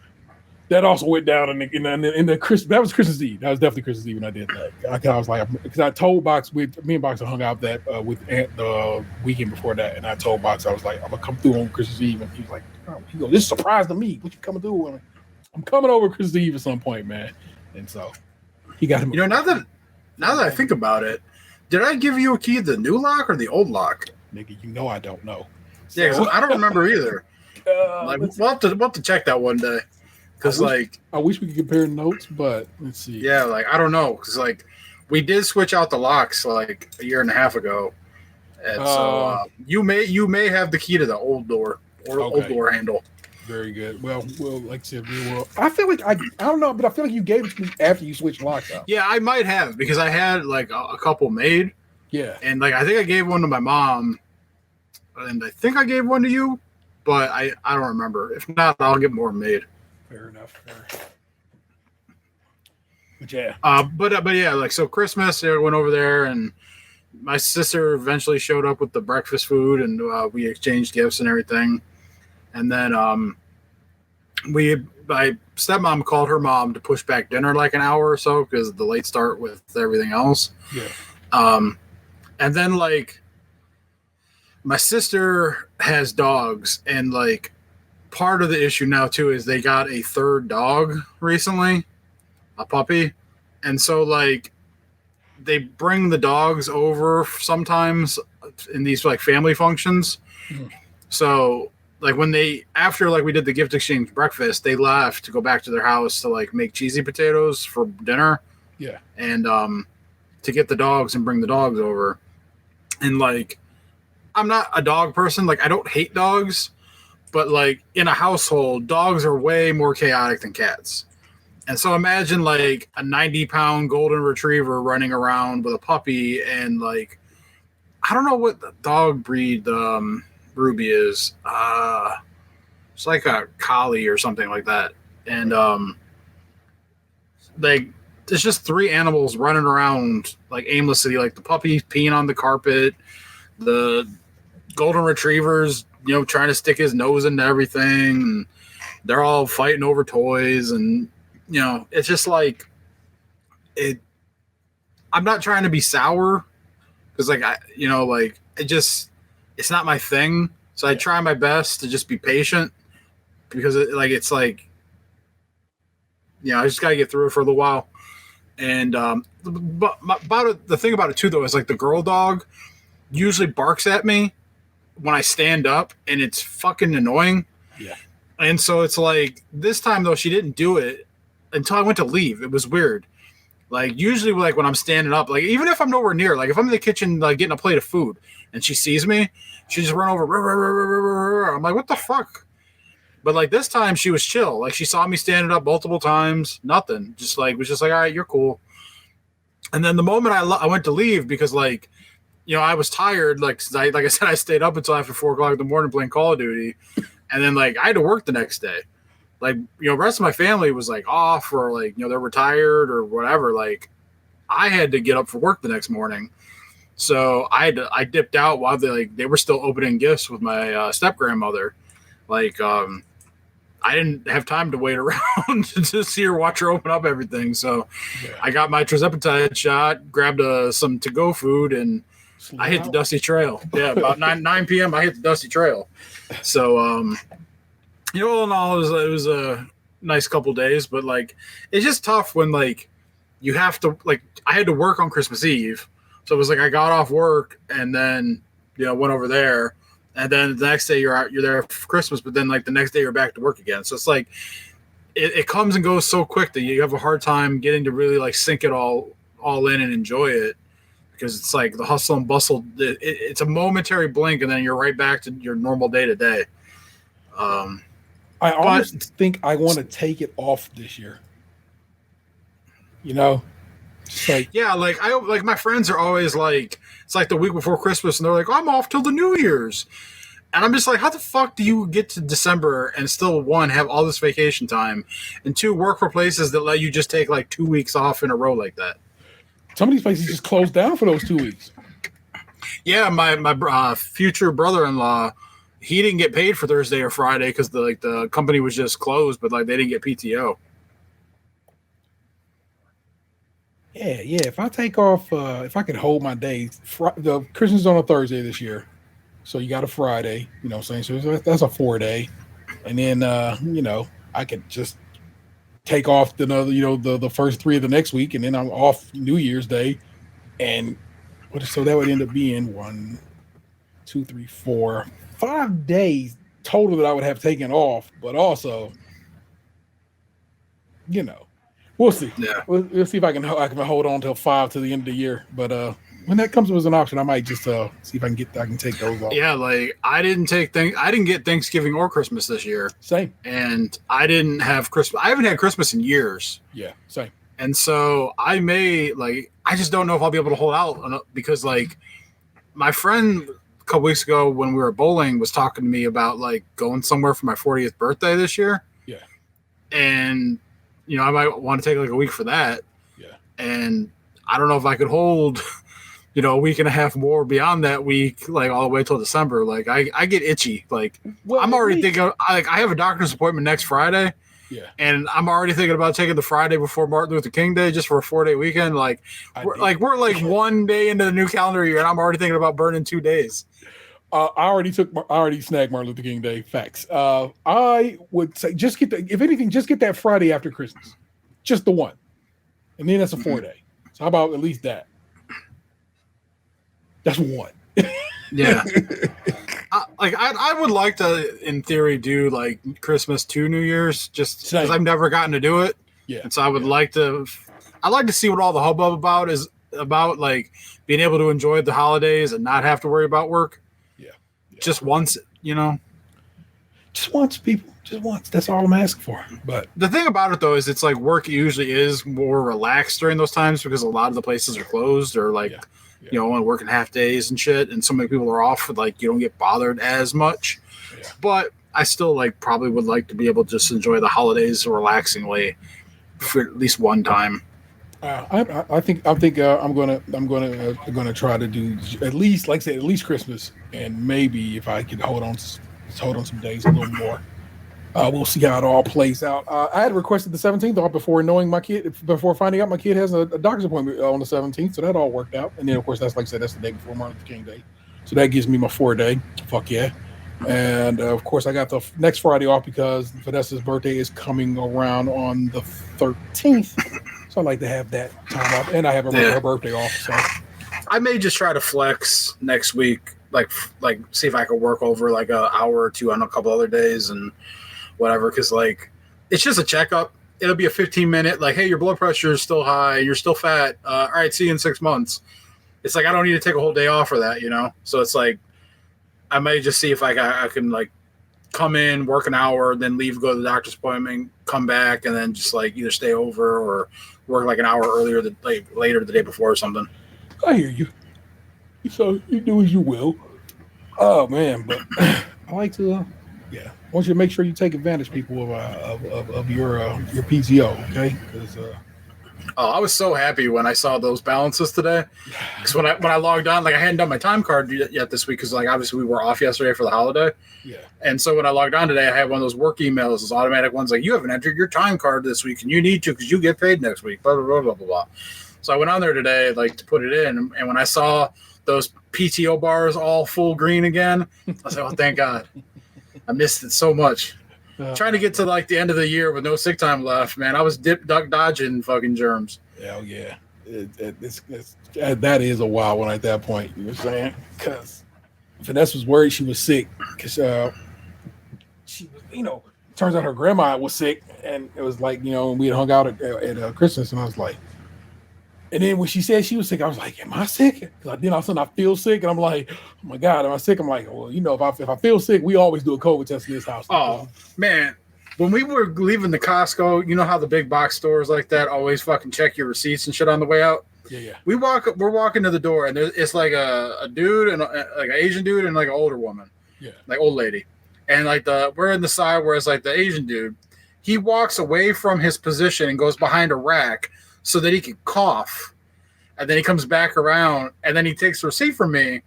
that also went down in the Christmas. That was Christmas Eve. That was definitely Christmas Eve when I did that. I was like, because I told Box, me and Box hung out that with Aunt the weekend before that, and I told Box, I was like, "I'm gonna come through on Christmas Eve," and he was like, "Oh," he goes, "This is a surprise to me. What you coming through?" I'm like, "I'm coming over Christmas Eve at some point, man." And so he got him. You know, now that I think about it, did I give you a key to the new lock or the old lock? Nigga, you know I don't know. So, yeah, I don't remember either. Like we'll have to check that one day. Because I wish we could compare notes, but let's see. Yeah, like I don't know, because like we did switch out the locks like a year and a half ago, and so you may have the key to the old door or old door handle. Very good. Well, like I said, I feel like I don't know, but I feel like you gave it to me after you switched locks out. Yeah, I might have, because I had like a couple made. Yeah, and like I think I gave one to my mom, and I think I gave one to you, but I don't remember. If not, I'll get more made. Fair enough. But yeah. But yeah, like so Christmas, I went over there, and my sister eventually showed up with the breakfast food, and we exchanged gifts and everything. And then my stepmom called her mom to push back dinner like an hour or so because of the late start with everything else. Yeah. And then like my sister has dogs, and like part of the issue now too is they got a third dog recently, a puppy, and so like they bring the dogs over sometimes in these like family functions. Mm. So like when after like we did the gift exchange breakfast, they left to go back to their house to like make cheesy potatoes for dinner. Yeah. And to get the dogs and bring the dogs over. And like I'm not a dog person, like I don't hate dogs. But like in a household, dogs are way more chaotic than cats. And so imagine like a 90-pound golden retriever running around with a puppy, and like, I don't know what the dog breed Ruby is. It's like a collie or something like that. And like there's just three animals running around like aimlessly, like the puppy peeing on the carpet, the golden retrievers, you know, trying to stick his nose into everything, and they're all fighting over toys, and you know, it's just like I'm not trying to be sour because like it's not my thing. So I try my best to just be patient because it's like, you know, I just gotta get through it for a little while. And the thing about it too, though, is like the girl dog usually barks at me when I stand up, and it's fucking annoying. Yeah. And so it's like this time though, she didn't do it until I went to leave. It was weird. Like usually, like when I'm standing up, like even if I'm nowhere near, like if I'm in the kitchen, like getting a plate of food, and she sees me, she just run over. I'm like, what the fuck? But like this time, she was chill. Like she saw me standing up multiple times, nothing. Just like was just like, all right, you're cool. And then the moment I went to leave because like, you know, I was tired. Like like I said, I stayed up until after 4 o'clock in the morning playing Call of Duty, and then like I had to work the next day. Like, you know, the rest of my family was like off or like, you know, they're retired or whatever. Like I had to get up for work the next morning. So I dipped out while they were still opening gifts with my step grandmother. Like, I didn't have time to wait around to see her watch her open up everything. So I got my tirzepatide shot, grabbed some to-go food, and I hit the dusty trail. Yeah, about 9 p.m. I hit the dusty trail. So, you know, all in all, it was a nice couple days, but like it's just tough when like you have to like I had to work on Christmas Eve, so it was like I got off work and then you know went over there, and then the next day you're there for Christmas, but then like the next day you're back to work again. So it's like it comes and goes so quick that you have a hard time getting to really like sink it all in and enjoy it because it's like the hustle and bustle. It's a momentary blink, and then you're right back to your normal day to day. I almost think I want to take it off this year. You know, just like yeah, like my friends are always like, it's like the week before Christmas, and they're like, I'm off till the New Year's, and I'm just like, how the fuck do you get to December and still one have all this vacation time, and two work for places that let you just take like 2 weeks off in a row like that? Some of these places just closed down for those 2 weeks. Yeah, my future brother-in-law. He didn't get paid for Thursday or Friday because the company was just closed, but like they didn't get PTO. Yeah. If I take off, if I could hold my days, the Christmas is on a Thursday this year, so you got a Friday. You know what I'm saying? So that's a 4-day, and then you know I could just take off the first 3 of the next week, and then I'm off New Year's Day, and so that would end up being 1, 2, 3, 4. 5 days total that I would have taken off, but also, you know, we'll see. Yeah, we'll see if I can hold on till 5 to the end of the year. But when that comes as an option, I might just see if I can take those off. Yeah, like I didn't get Thanksgiving or Christmas this year. Same. And I didn't have Christmas. I haven't had Christmas in years. Yeah, same. And so I just don't know if I'll be able to hold out because like my friend couple weeks ago when we were bowling was talking to me about like going somewhere for my 40th birthday this year. Yeah. And you know, I might want to take like a week for that. Yeah. And I don't know if I could hold, you know, a week and a half more beyond that week, like all the way till December. Like I get itchy. Like I'm already thinking I have a doctor's appointment next Friday. Yeah. And I'm already thinking about taking the Friday before Martin Luther King Day just for a 4-day weekend. Like we're 1 day into the new calendar year and I'm already thinking about burning 2 days. I already snagged Martin Luther King Day. Facts. I would say just get that Friday after Christmas, just the one, and then that's a 4-day. So how about at least that? That's one. Yeah. I would like to, in theory, do like Christmas to New Year's, just because I've never gotten to do it. Yeah. And so I would like to see what all the hubbub is about, like being able to enjoy the holidays and not have to worry about work. Just once, you know. Just once, people. Just once. That's all I'm asking for. But the thing about it, though, is it's like work usually is more relaxed during those times because a lot of the places are closed or like, you know, only working half days and shit. And so many people are off. Like, you don't get bothered as much. Yeah. But I still like probably would like to be able to just enjoy the holidays relaxingly for at least one time. I think I'm gonna try to do at least, like I said, at least Christmas, and maybe if I can hold on some days a little more. We'll see how it all plays out. I had requested the 17th off before finding out my kid has a doctor's appointment on the 17th, so that all worked out. And then of course that's like I said, that's the day before Martin Luther King Day, so that gives me my 4-day. Fuck yeah. And of course I got the next Friday off because Vanessa's birthday is coming around on the 13th. So I like to have that time off, and I have her birthday off. So I may just try to flex next week, like see if I could work over like an hour or two on a couple other days and whatever, because like it's just a checkup. It'll be a 15-minute, like, hey, your blood pressure is still high, you're still fat. All right, see you in 6 months. It's like I don't need to take a whole day off for that, you know. So it's like I may just see if I can like come in, work an hour, then leave, go to the doctor's appointment, come back, and then just like either stay over or work like an hour earlier, later the day before or something. I hear you. So you do as you will. Oh man, but I like to. Yeah, I want you to make sure you take advantage, people, of your PTO, okay? Because I was so happy when I saw those balances today. Because when I logged on, like I hadn't done my time card yet this week because like obviously we were off yesterday for the holiday. Yeah. And so when I logged on today, I had one of those work emails, those automatic ones like you haven't entered your time card this week and you need to because you get paid next week. Blah blah blah blah blah blah. So I went on there today like to put it in, and when I saw those PTO bars all full green again, I was like, oh thank God. I missed it so much. Trying to get to like the end of the year with no sick time left, man. I was duck dodging fucking germs. Hell yeah. That is a wild one at that point. You know what I'm saying? Because Vanessa was worried she was sick because she was, you know, turns out her grandma was sick, and it was like, you know, we had hung out at Christmas, and I was like, and then when she said she was sick, I was like, am I sick? Because then all of a sudden I feel sick, and I'm like, oh my God, am I sick? I'm like, well, you know, if I feel sick, we always do a COVID test in this house. Oh, man. When we were leaving the Costco, you know how the big box stores like that always fucking check your receipts and shit on the way out? Yeah. We're walking to the door, and it's like a dude, and like an Asian dude and like an older woman. Yeah. Like old lady. And like we're in the side where it's like the Asian dude, he walks away from his position and goes behind a rack so that he can cough, and then he comes back around, and then he takes the receipt from me,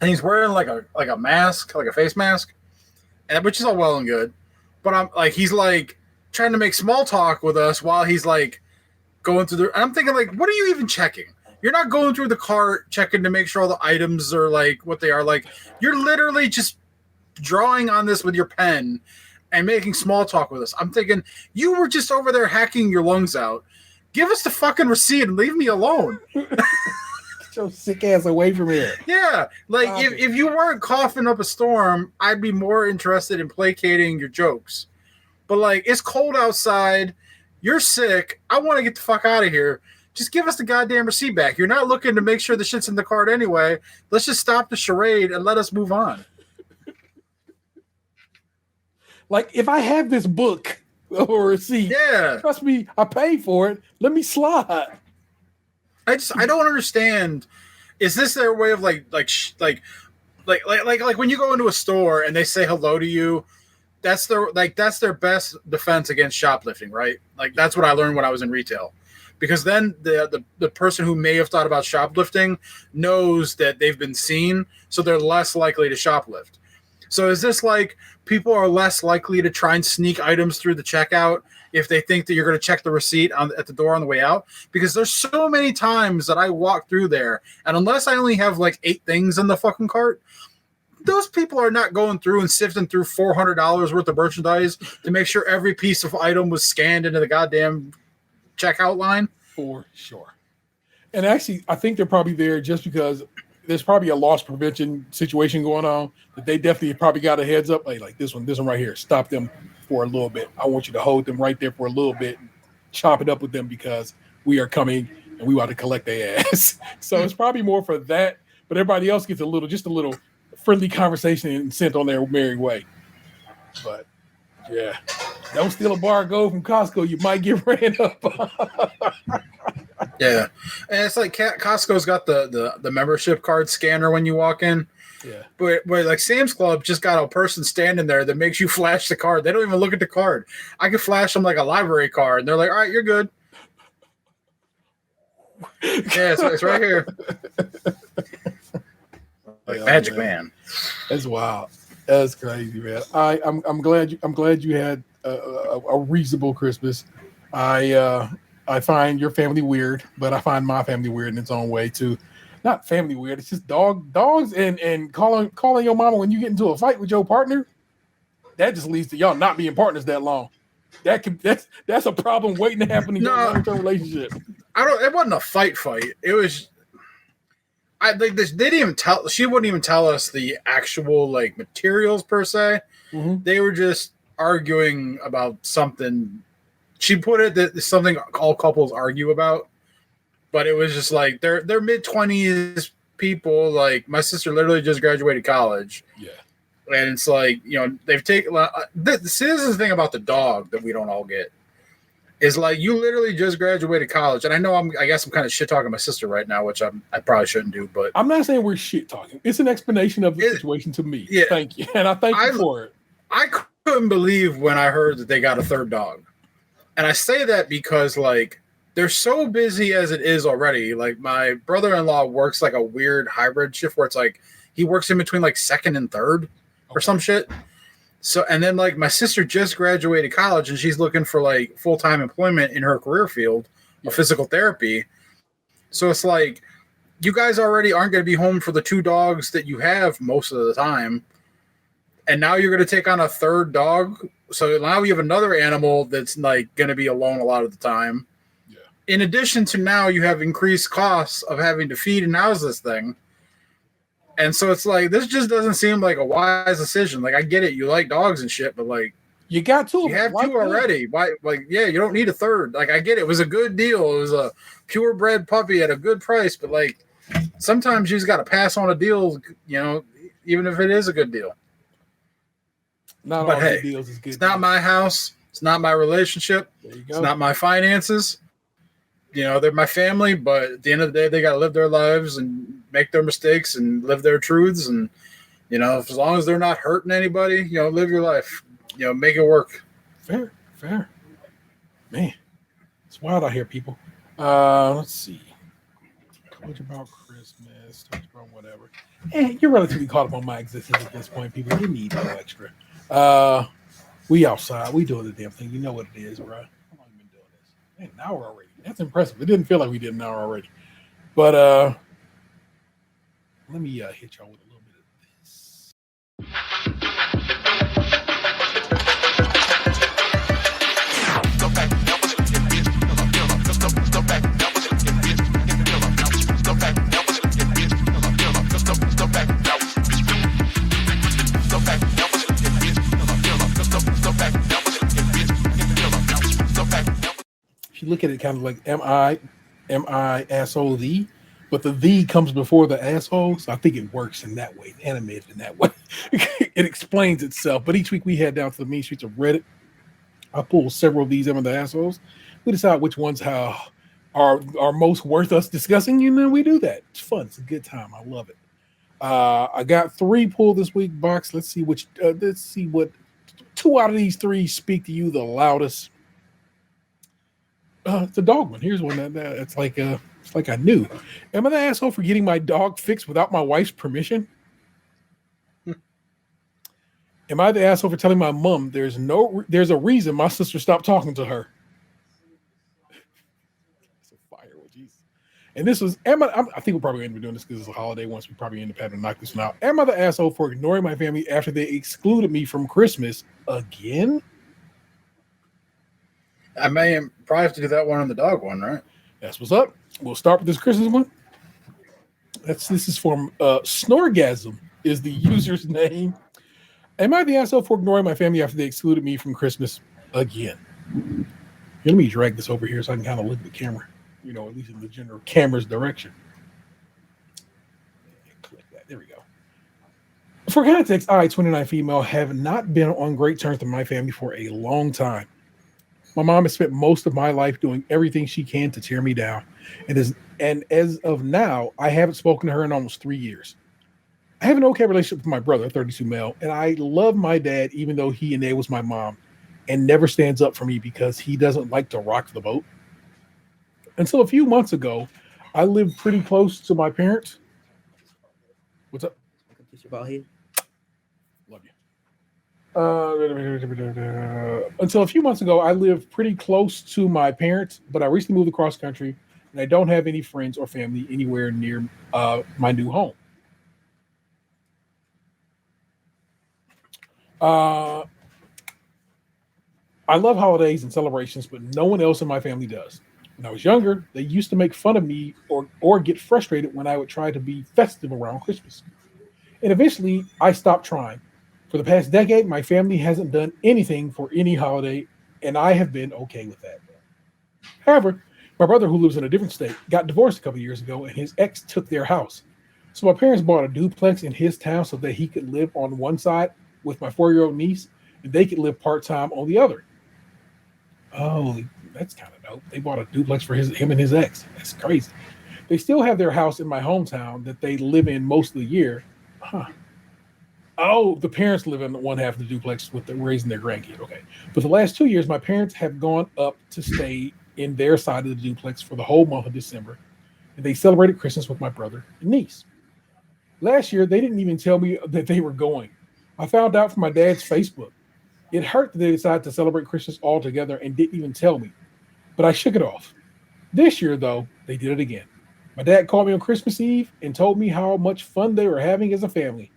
and he's wearing like a mask, like a face mask, and which is all well and good, but I'm like he's like trying to make small talk with us while he's like going through and I'm thinking like, what are you even checking? You're not going through the cart checking to make sure all the items are like what they are. Like you're literally just drawing on this with your pen and making small talk with us. I'm thinking you were just over there hacking your lungs out. Give us the fucking receipt and leave me alone. Get your sick ass away from here. Yeah. Like, if you weren't coughing up a storm, I'd be more interested in placating your jokes. But, like, it's cold outside. You're sick. I want to get the fuck out of here. Just give us the goddamn receipt back. You're not looking to make sure the shit's in the cart anyway. Let's just stop the charade and let us move on. Like, if I have this book or receipt, yeah, trust me, I paid for it. Let me slide. I don't understand. Is this their way of like when you go into a store and they say hello to you? That's their best defense against shoplifting, right? Like that's what I learned when I was in retail, because then the person who may have thought about shoplifting knows that they've been seen, so they're less likely to shoplift. So is this like people are less likely to try and sneak items through the checkout if they think that you're going to check the receipt at the door on the way out? Because there's so many times that I walk through there, and unless I only have like 8 things in the fucking cart, those people are not going through and sifting through $400 worth of merchandise to make sure every piece of item was scanned into the goddamn checkout line. For sure. And actually, I think they're probably there just because there's probably a loss prevention situation going on that they definitely probably got a heads up. Like this one right here. Stop them for a little bit. I want you to hold them right there for a little bit, chop it up with them because we are coming and we want to collect their ass. So it's probably more for that, but everybody else gets just a little friendly conversation and sent on their merry way. But yeah, don't steal a bar of gold from Costco. You might get ran up. Yeah, and it's like Costco's got the membership card scanner when you walk in. Yeah, but like Sam's Club just got a person standing there that makes you flash the card. They don't even look at the card. I can flash them like a library card, and they're like, "All right, you're good." Yeah, it's right here. Like Magic Man. That's wild. That's crazy, man. I'm glad you had a reasonable Christmas. I find your family weird, but I find my family weird in its own way too. Not family weird. It's just dogs and calling your mama when you get into a fight with your partner. That just leads to y'all not being partners that long. That's a problem waiting to happen in your long-term relationship. It wasn't a fight. It was. They didn't even tell. She wouldn't even tell us the actual like materials per se. Mm-hmm. They were just arguing about something. She put it that it's something all couples argue about, but it was just like they're mid-20s people. Like my sister literally just graduated college. Yeah. And it's like, they've taken. This is the thing about the dog that we don't all get. Is like you literally just graduated college, and I know I guess I'm kind of shit talking my sister right now, which I probably shouldn't do. But I'm not saying we're shit talking. It's an explanation of the situation to me. Yeah, thank you, and I thank you for it. I couldn't believe when I heard that they got a third dog, and I say that because like they're so busy as it is already. Like my brother-in-law works like a weird hybrid shift where it's like he works in between like second and third or some shit. So, and then like my sister just graduated college and she's looking for like full-time employment in her career field of physical therapy. So it's like, you guys already aren't going to be home for the 2 dogs that you have most of the time. And now you're going to take on a third dog. So now you have another animal that's like going to be alone a lot of the time. Yeah. In addition to now you have increased costs of having to feed and house this thing. And so it's like, this just doesn't seem like a wise decision. Like, I get it. You like dogs and shit, but like, you got 2. You have 2 already. Why? Like, yeah, you don't need a third. Like, I get it. It was a good deal. It was a purebred puppy at a good price. But like, sometimes you just got to pass on a deal, even if it is a good deal. Not but all hey, good deals is good. It's not my house. It's not my relationship. There you go. It's not my finances. They're my family, but at the end of the day, they got to live their lives and make their mistakes and live their truths. And, as long as they're not hurting anybody, live your life, make it work. Fair. Man, it's wild out here, people. Let's see. Told you about Christmas, told you about whatever. You're relatively caught up on my existence at this point, people. You need no extra. We outside. We doing the damn thing. You know what it is, bro. How long you been doing this? Man, an hour already. That's impressive. It didn't feel like we did an hour already. But let me hit y'all with a little bit of this. If you look at it kind of like M-I asshole thee, but the thee comes before the asshole, so I think it works in that way, animated in that way. It explains itself. But each week we head down to the mean streets of Reddit. I pull several of these M of the assholes. We decide which ones are most worth us discussing, and then we do that. It's fun. It's a good time. I love it. I got 3 pulled this week, Box. Let's see what 2 out of these 3 speak to you the loudest. It's a dog one. Here's one that's like it's like I knew. Am I the asshole for getting my dog fixed without my wife's permission? Am I the asshole for telling my mom there's a reason my sister stopped talking to her? It's a fire with Jesus. And this was I think we're probably going to be doing this because it's a holiday. Once we probably end up having to knock this one out. Am I the asshole for ignoring my family after they excluded me from Christmas again? I may probably have to do that one on the dog one, right? That's what's up. We'll start with this Christmas one. This is from Snorgasm is the user's name. Am I the asshole for ignoring my family after they excluded me from Christmas again? Let me drag this over here so I can kind of look at the camera, at least in the general camera's direction. Click that. There we go. For context, I, 29 female, have not been on great terms with my family for a long time. My mom has spent most of my life doing everything she can to tear me down. And as of now, I haven't spoken to her in almost 3 years. I have an okay relationship with my brother, 32 male, and I love my dad even though he enables my mom and never stands up for me because he doesn't like to rock the boat. Until a few months ago, I lived pretty close to my parents. What's up? Love you. Until a few months ago, I lived pretty close to my parents, but I recently moved across country, and I don't have any friends or family anywhere near my new home. I love holidays and celebrations, but no one else in my family does. When I was younger, they used to make fun of me or get frustrated when I would try to be festive around Christmas. And eventually, I stopped trying. For the past decade, my family hasn't done anything for any holiday, and I have been okay with that. However, my brother, who lives in a different state, got divorced a couple of years ago, and his ex took their house. So my parents bought a duplex in his town so that he could live on one side with my 4-year-old niece, and they could live part time on the other. Oh, that's kind of dope. They bought a duplex for him and his ex. That's crazy. They still have their house in my hometown that they live in most of the year. Huh. Oh, the parents live in one half of the duplex with raising their grandkid. Okay. But the last 2 years, my parents have gone up to stay in their side of the duplex for the whole month of December. And they celebrated Christmas with my brother and niece. Last year, they didn't even tell me that they were going. I found out from my dad's Facebook. It hurt that they decided to celebrate Christmas all together and didn't even tell me. But I shook it off. This year, though, they did it again. My dad called me on Christmas Eve and told me how much fun they were having as a family,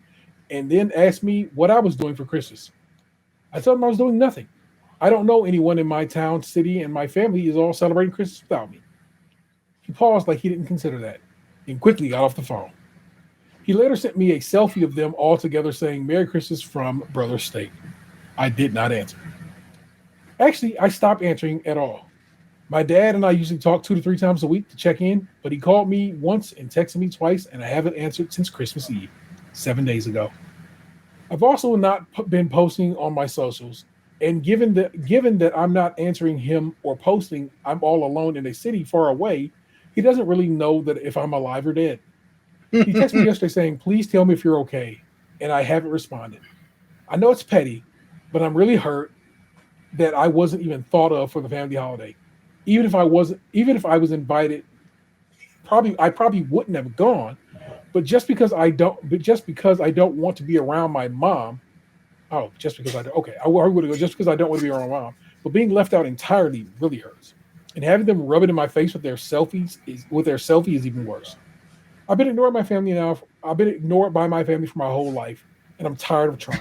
and then asked me what I was doing for Christmas. I told him I was doing nothing. I don't know anyone in my town, city, and my family is all celebrating Christmas without me. He paused like he didn't consider that, and quickly got off the phone. He later sent me a selfie of them all together saying, "Merry Christmas from Brother State." I did not answer. Actually, I stopped answering at all. My dad and I usually talk 2 to 3 times a week to check in, but he called me once and texted me twice, and I haven't answered since Christmas Eve, 7 days ago. I've also not been posting on my socials, and given that I'm not answering him or posting, I'm all alone in a city far away. He doesn't really know that if I'm alive or dead. He texted me yesterday saying, "Please tell me if you're okay," and I haven't responded. I know it's petty, but I'm really hurt that I wasn't even thought of for the family holiday. Even if I was invited, I probably wouldn't have gone. But just because I don't want to be around my mom. Oh, just because I don't. Okay, I would go just because I don't want to be around my mom. But being left out entirely really hurts, and having them rub it in my face with their selfie is even worse. I've been ignored my family now. I've been ignored by my family for my whole life, and I'm tired of trying.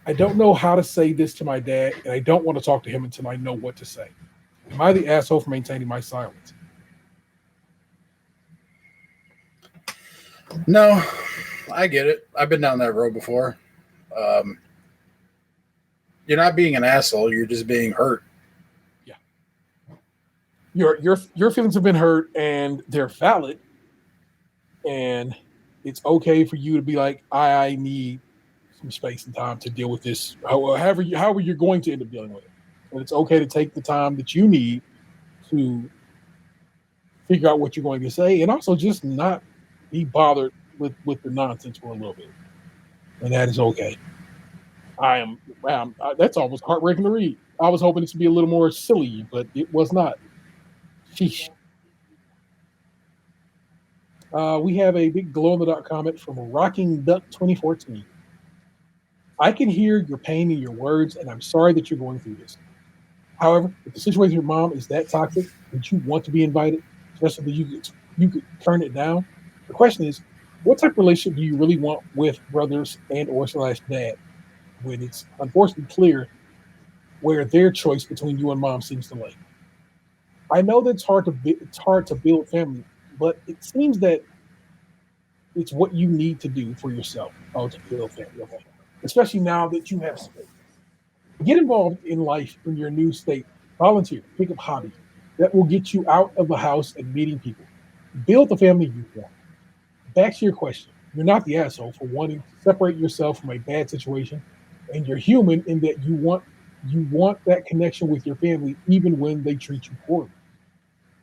I don't know how to say this to my dad, and I don't want to talk to him until I know what to say. Am I the asshole for maintaining my silence? No, I get it. I've been down that road before. You're not being an asshole. You're just being hurt. Yeah. Your feelings have been hurt, and they're valid. And it's okay for you to be like, I need some space and time to deal with this. However you're going to end up dealing with it. And it's okay to take the time that you need to figure out what you're going to say, and also just not be bothered with the nonsense for a little bit. And that is okay. That's almost heartbreaking to read. I was hoping it to be a little more silly, but it was not. Sheesh. We have a big glow in the dark comment from Rocking Duck 2014. I can hear your pain in your words, and I'm sorry that you're going through this. However, if the situation with your mom is that toxic that you want to be invited, just so that you could turn it down, the question is, what type of relationship do you really want with brothers and or / dad when it's unfortunately clear where their choice between you and mom seems to lay? I know that it's hard to build family, but it seems that it's what you need to do for yourself to build family, okay? Especially now that you have space. Get involved in life in your new state. Volunteer, pick up hobbies that will get you out of the house and meeting people. Build the family you want. Back to your question. You're not the asshole for wanting to separate yourself from a bad situation, and you're human in that you want that connection with your family even when they treat you poorly.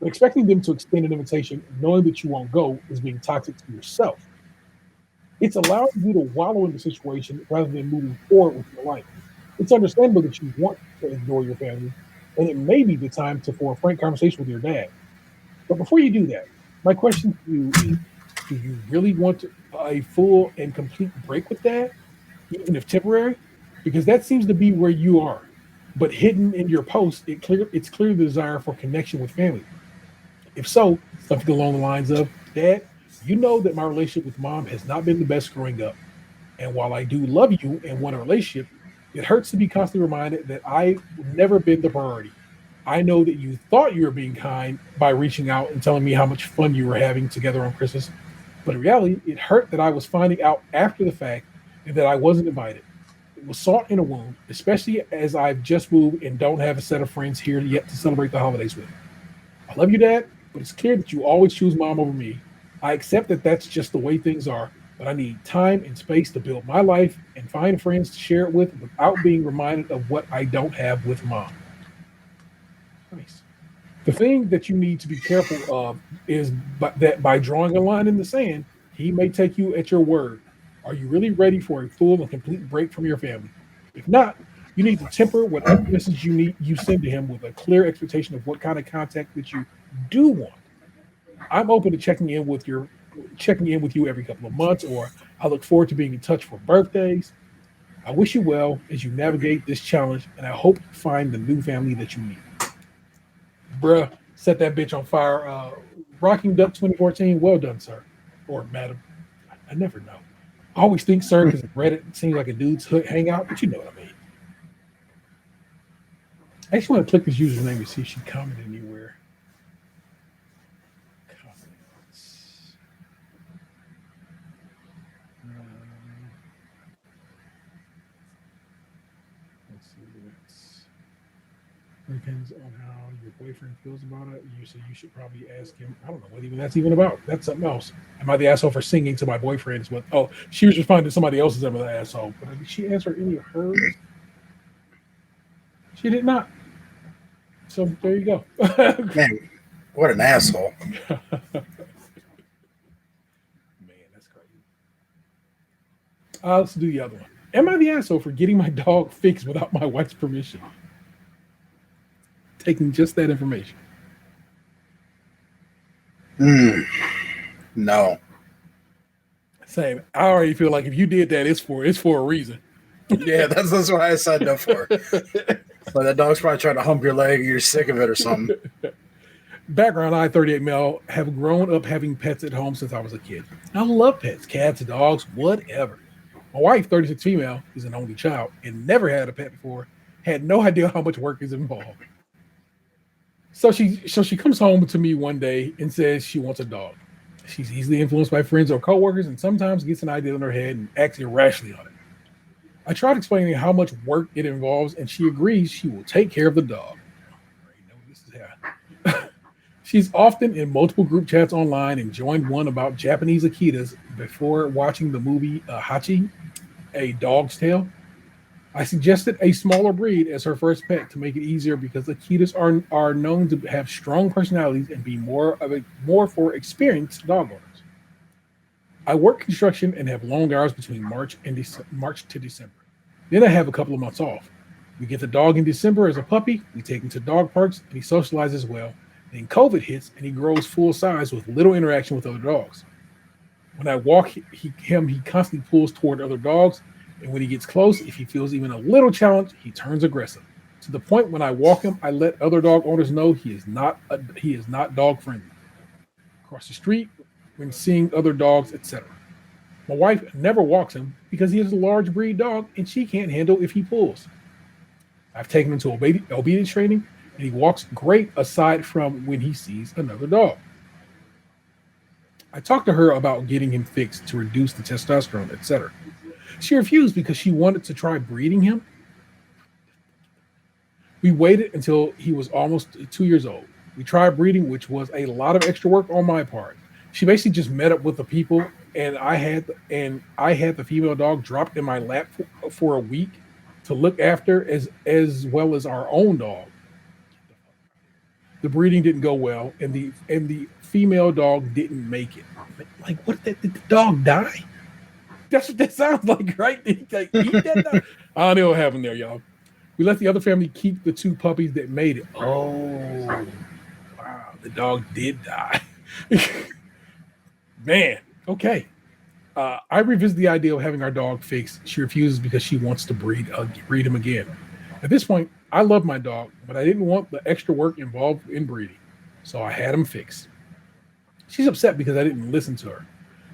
But expecting them to extend an invitation, knowing that you won't go, is being toxic to yourself. It's allowing you to wallow in the situation rather than moving forward with your life. It's understandable that you want to ignore your family, and it may be the time for a frank conversation with your dad. But before you do that, my question to you is, do you really want a full and complete break with dad, even if temporary? Because that seems to be where you are. But hidden in your post, it's clear the desire for connection with family. If so, something along the lines of, "Dad, you know that my relationship with mom has not been the best growing up. And while I do love you and want a relationship, It hurts to be constantly reminded that I've never been the priority. I know that you thought you were being kind by reaching out and telling me how much fun you were having together on Christmas, but in reality, it hurt that I was finding out after the fact and that I wasn't invited. It was salt in a wound, especially as I've just moved and don't have a set of friends here yet to celebrate the holidays with. I love you, Dad, but it's clear that you always choose Mom over me. I accept that that's just the way things are, but I need time and space to build my life and find friends to share it with without being reminded of what I don't have with Mom. Nice. The thing that you need to be careful of is that by drawing a line in the sand, he may take you at your word. Are you really ready for a full and complete break from your family? If not, you need to temper whatever message you send to him with a clear expectation of what kind of contact that you do want. I'm open to checking in with you every couple of months, or I look forward to being in touch for birthdays. I wish you well as you navigate this challenge, and I hope you find the new family that you need. Bruh, set that bitch on fire. Rocking Duck 2014, well done, sir. Or madam. I never know. I always think sir because Reddit seems like a dude's hangout, but you know what I mean. I actually want to click this username to see if she commented anywhere. Comments. Let's see. Depends on how your boyfriend feels about it. You say you should probably ask him. I don't know what even that's even about. That's something else. Am I the asshole for singing to my boyfriend? Is what? Oh, she was responding to somebody else's am I the asshole. But did she answer any of hers? She did not. So there you go. Man, what an asshole. Man, that's crazy. Let's do the other one. Am I the asshole for getting my dog fixed without my wife's permission? Taking just that information. No. Same. I already feel like if you did that, it's for a reason. Yeah, that's what I signed up for. But that dog's probably trying to hump your leg, or you're sick of it or something. Background, I, 38 male, have grown up having pets at home since I was a kid. I love pets, cats, dogs, whatever. My wife, 36 female, is an only child and never had a pet before. Had no idea how much work is involved. So she comes home to me one day and says she wants a dog. She's easily influenced by friends or coworkers and sometimes gets an idea in her head and acts irrationally on it. I tried explaining how much work it involves, and she agrees she will take care of the dog. She's often in multiple group chats online and joined one about Japanese Akitas before watching the movie Hachi, A Dog's Tale. I suggested a smaller breed as her first pet to make it easier because Akitas are known to have strong personalities and be more for experienced dog owners. I work construction and have long hours between March to December. Then I have a couple of months off. We get the dog in December as a puppy. We take him to dog parks and he socializes well. Then COVID hits and he grows full size with little interaction with other dogs. When I walk he constantly pulls toward other dogs. And when he gets close, if he feels even a little challenged, he turns aggressive. To the point when I walk him, I let other dog owners know he is not dog friendly. Across the street, when seeing other dogs, etc. My wife never walks him because he is a large breed dog and she can't handle if he pulls. I've taken him to obedience training and he walks great aside from when he sees another dog. I talked to her about getting him fixed to reduce the testosterone, etc. She refused because she wanted to try breeding him. We waited until he was almost 2 years old. We tried breeding, which was a lot of extra work on my part. She basically just met up with the people, and I had the female dog dropped in my lap for a week to look after as well as our own dog. The breeding didn't go well, and the female dog didn't make it. Like, what did the dog die? That's what that sounds like, right? Did he like eat that dog? I don't know what happened there, y'all. We let the other family keep the two puppies that made it. Oh, wow. The dog did die. Man, okay. I revisit the idea of having our dog fixed. She refuses because she wants to breed him again. At this point, I love my dog, but I didn't want the extra work involved in breeding. So I had him fixed. She's upset because I didn't listen to her.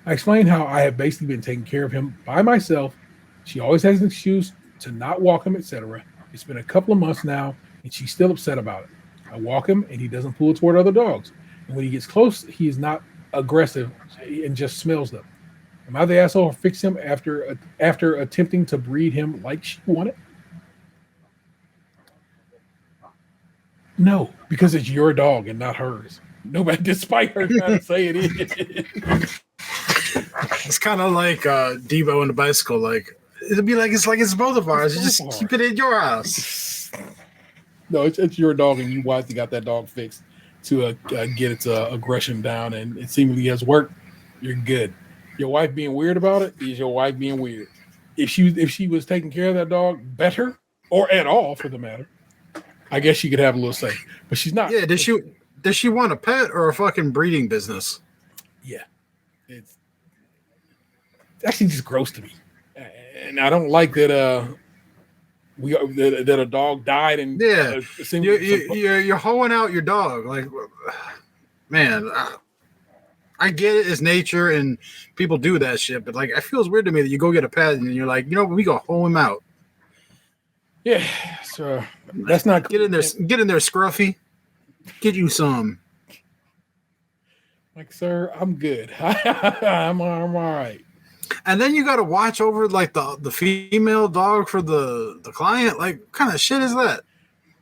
I explained how I have basically been taking care of him by myself. She always has an excuse to not walk him, etc. It's been a couple of months now, and she's still upset about it. I walk him, and he doesn't pull toward other dogs. And when he gets close, he is not aggressive and just smells them. Am I the asshole who fixed him after attempting to breed him like she wanted? No, because it's your dog and not hers. Nobody, despite her trying to say it is. It's kind of like Debo and the bicycle. Like it'll be like it's both of ours. Just keep it in your house. No, it's your dog, and you wisely got that dog fixed to get its aggression down, and it seemingly has worked. You're good. Your wife being weird about it is your wife being weird. If she was taking care of that dog better, or at all for the matter, I guess she could have a little say. But she's not. Yeah. Does she want a pet or a fucking breeding business? Yeah, it's actually just gross to me, and I don't like that. That a dog died and you're hoeing out your dog. Like, man, I get it. It's nature and people do that shit, but like, it feels weird to me that you go get a pet and you're like, we go hoe him out. Yeah, so that's not get in there, Scruffy. Get you some. Like, sir, I'm good. I'm all right. And then you got to watch over like the female dog for the client. Like, what kind of shit is that?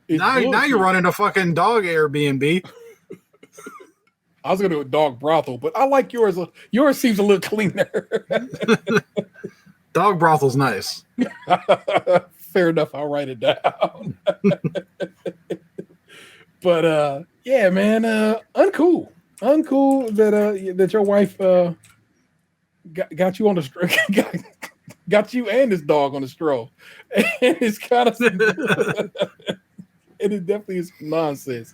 Now you're running a fucking dog Airbnb. I was gonna do a dog brothel, but I like yours. Yours seems a little cleaner. Dog brothel's nice. Fair enough. I'll write it down. But yeah, man, uncool that your wife got you on the stroll, got you and this dog on the stroll, and it's kind of and it definitely is nonsense.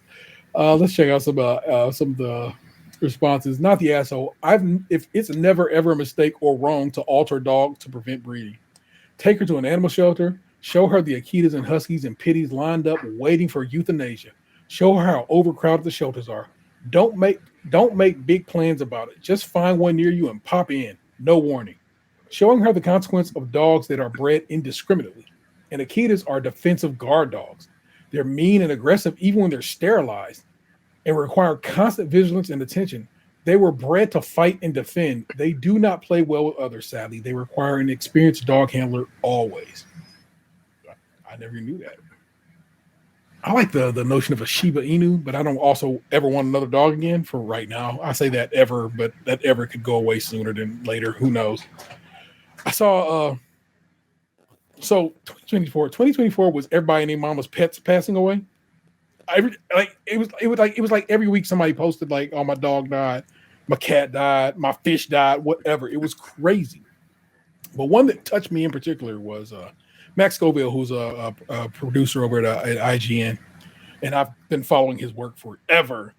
Let's check out some of the responses. Not the asshole. If it's never ever a mistake or wrong to alter a dog to prevent breeding. Take her to an animal shelter. Show her the Akitas and Huskies and Pitties lined up waiting for euthanasia. Show her how overcrowded the shelters are. Don't make big plans about it. Just find one near you and pop in. No warning. Showing her the consequence of dogs that are bred indiscriminately. And Akitas are defensive guard dogs. They're mean and aggressive even when they're sterilized and require constant vigilance and attention. They were bred to fight and defend. They do not play well with others, sadly. They require an experienced dog handler always. I never knew that. I like the notion of a Shiba Inu, but I don't also ever want another dog again for right now. I say that ever, but that ever could go away sooner than later. Who knows? I saw so 2024 was everybody and their mama's pets passing away. It was like every week somebody posted like, oh, my dog died, my cat died, my fish died, whatever. It was crazy. But one that touched me in particular was Max Scoville, who's a producer over at IGN, and I've been following his work forever,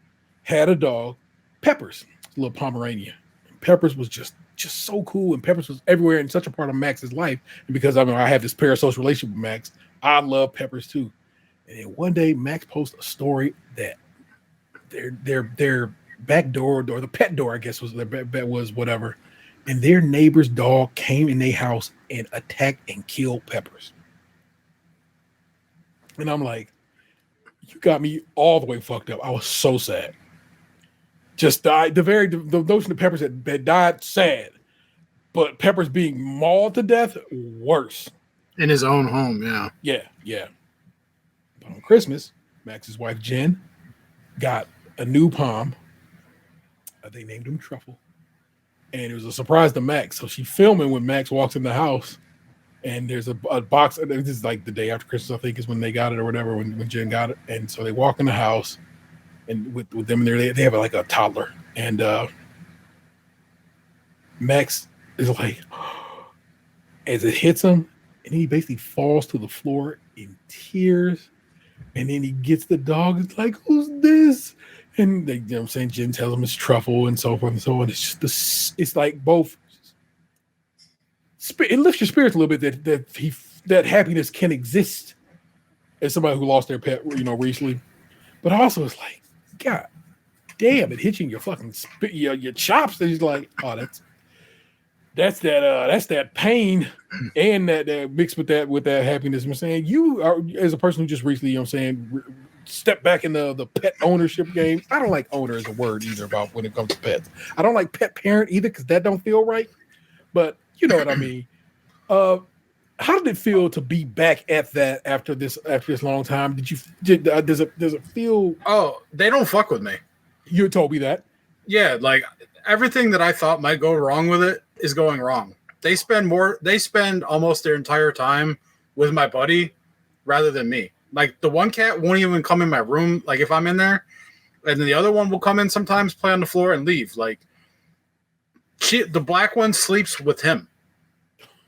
had a dog, Peppers, a little Pomeranian. Peppers was just so cool, and Peppers was everywhere in such a part of Max's life. And because I have this parasocial relationship with Max, I love Peppers too. And then one day, Max posted a story that their back door, or the pet door, I guess was was whatever. And their neighbor's dog came in their house and attacked and killed Peppers. And I'm like, you got me all the way fucked up. I was so sad. Just died. The notion of Peppers that died, sad. But Peppers being mauled to death, worse. In his own home, yeah. Yeah. But on Christmas, Max's wife, Jen, got a new Pom. They named him Truffle. And it was a surprise to Max. So she's filming when Max walks in the house, and there's a box. This is like the day after Christmas, I think, is when they got it or whatever, when Jen got it. And so they walk in the house, and with them there, they have like a toddler. And Max is like, as it hits him, and he basically falls to the floor in tears. And then he gets the dog. It's like, who's this? And they, what I'm saying, Jen tells him it's Truffle and so forth and so on. It's just it's like both. It lifts your spirits a little bit that happiness can exist as somebody who lost their pet, recently. But also, it's like, God damn, it hits you in your fucking your chops. And he's like, oh, That's that pain and that mixed with that happiness. I'm saying you are, as a person who just recently, you know what I'm saying, step back in the pet ownership game. I don't like owner as a word either about when it comes to pets. I don't like pet parent either because that don't feel right. But you know what I mean. How did it feel to be back at that after this long time? Does it feel? Oh, they don't fuck with me. You told me that. Yeah, like everything that I thought might go wrong with it is going wrong. They spend almost their entire time with my buddy rather than me. Like the one cat won't even come in my room, like if I'm in there, and then the other one will come in sometimes, play on the floor, and leave. Like the black one sleeps with him.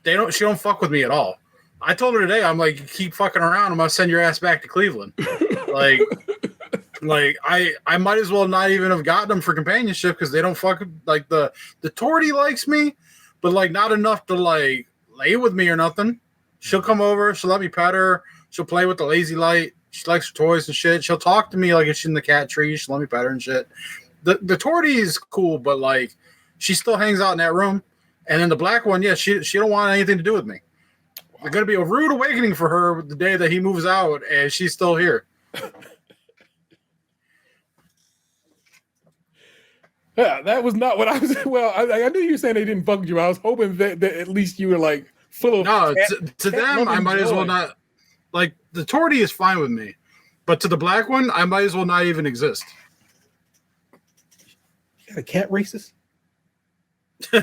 She don't fuck with me at all. I told her today, I'm like, keep fucking around, I'm gonna send your ass back to Cleveland. Like I might as well not even have gotten them for companionship because they don't fuck like the Tortie likes me, but like not enough to like lay with me or nothing. She'll come over, she'll let me pet her, she'll play with the lazy light, she likes her toys and shit. She'll talk to me like if she's in the cat tree, she'll let me pet her and shit. The Tortie is cool, but like she still hangs out in that room. And then the black one, yeah, she don't want anything to do with me. It's gonna be a rude awakening for her the day that he moves out and she's still here. Yeah, that was not what I was. Well, I knew you were saying they didn't fuck with you. I was hoping that at least you were like full of. No, to them, I might as well not. Like the Tortie is fine with me, but to the black one, I might as well not even exist. You got a cat racist?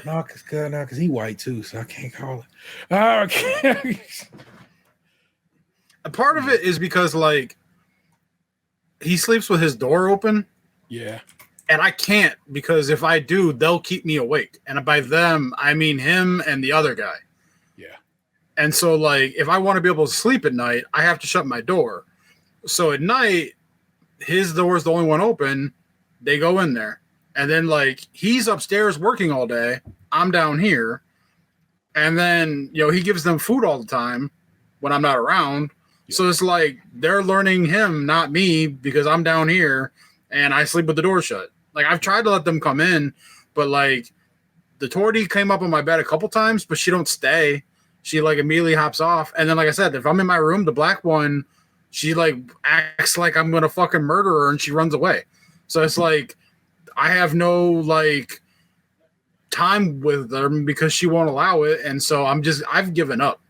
No, because he white too, so I can't call it. Okay. A part of it is because like he sleeps with his door open. Yeah. And I can't because if I do, they'll keep me awake. And by them, I mean him and the other guy. Yeah. And so, like, if I want to be able to sleep at night, I have to shut my door. So at night, his door is the only one open. They go in there. And then, like, he's upstairs working all day. I'm down here. And then, you know, he gives them food all the time when I'm not around. Yeah. So it's like they're learning him, not me, because I'm down here and I sleep with the door shut. Like, I've tried to let them come in, but, like, the Tortie came up on my bed a couple times, but she don't stay. She, like, immediately hops off. And then, like I said, if I'm in my room, the black one, she, like, acts like I'm going to fucking murder her, and she runs away. So it's like I have no, like, time with them because she won't allow it. And so I've given up.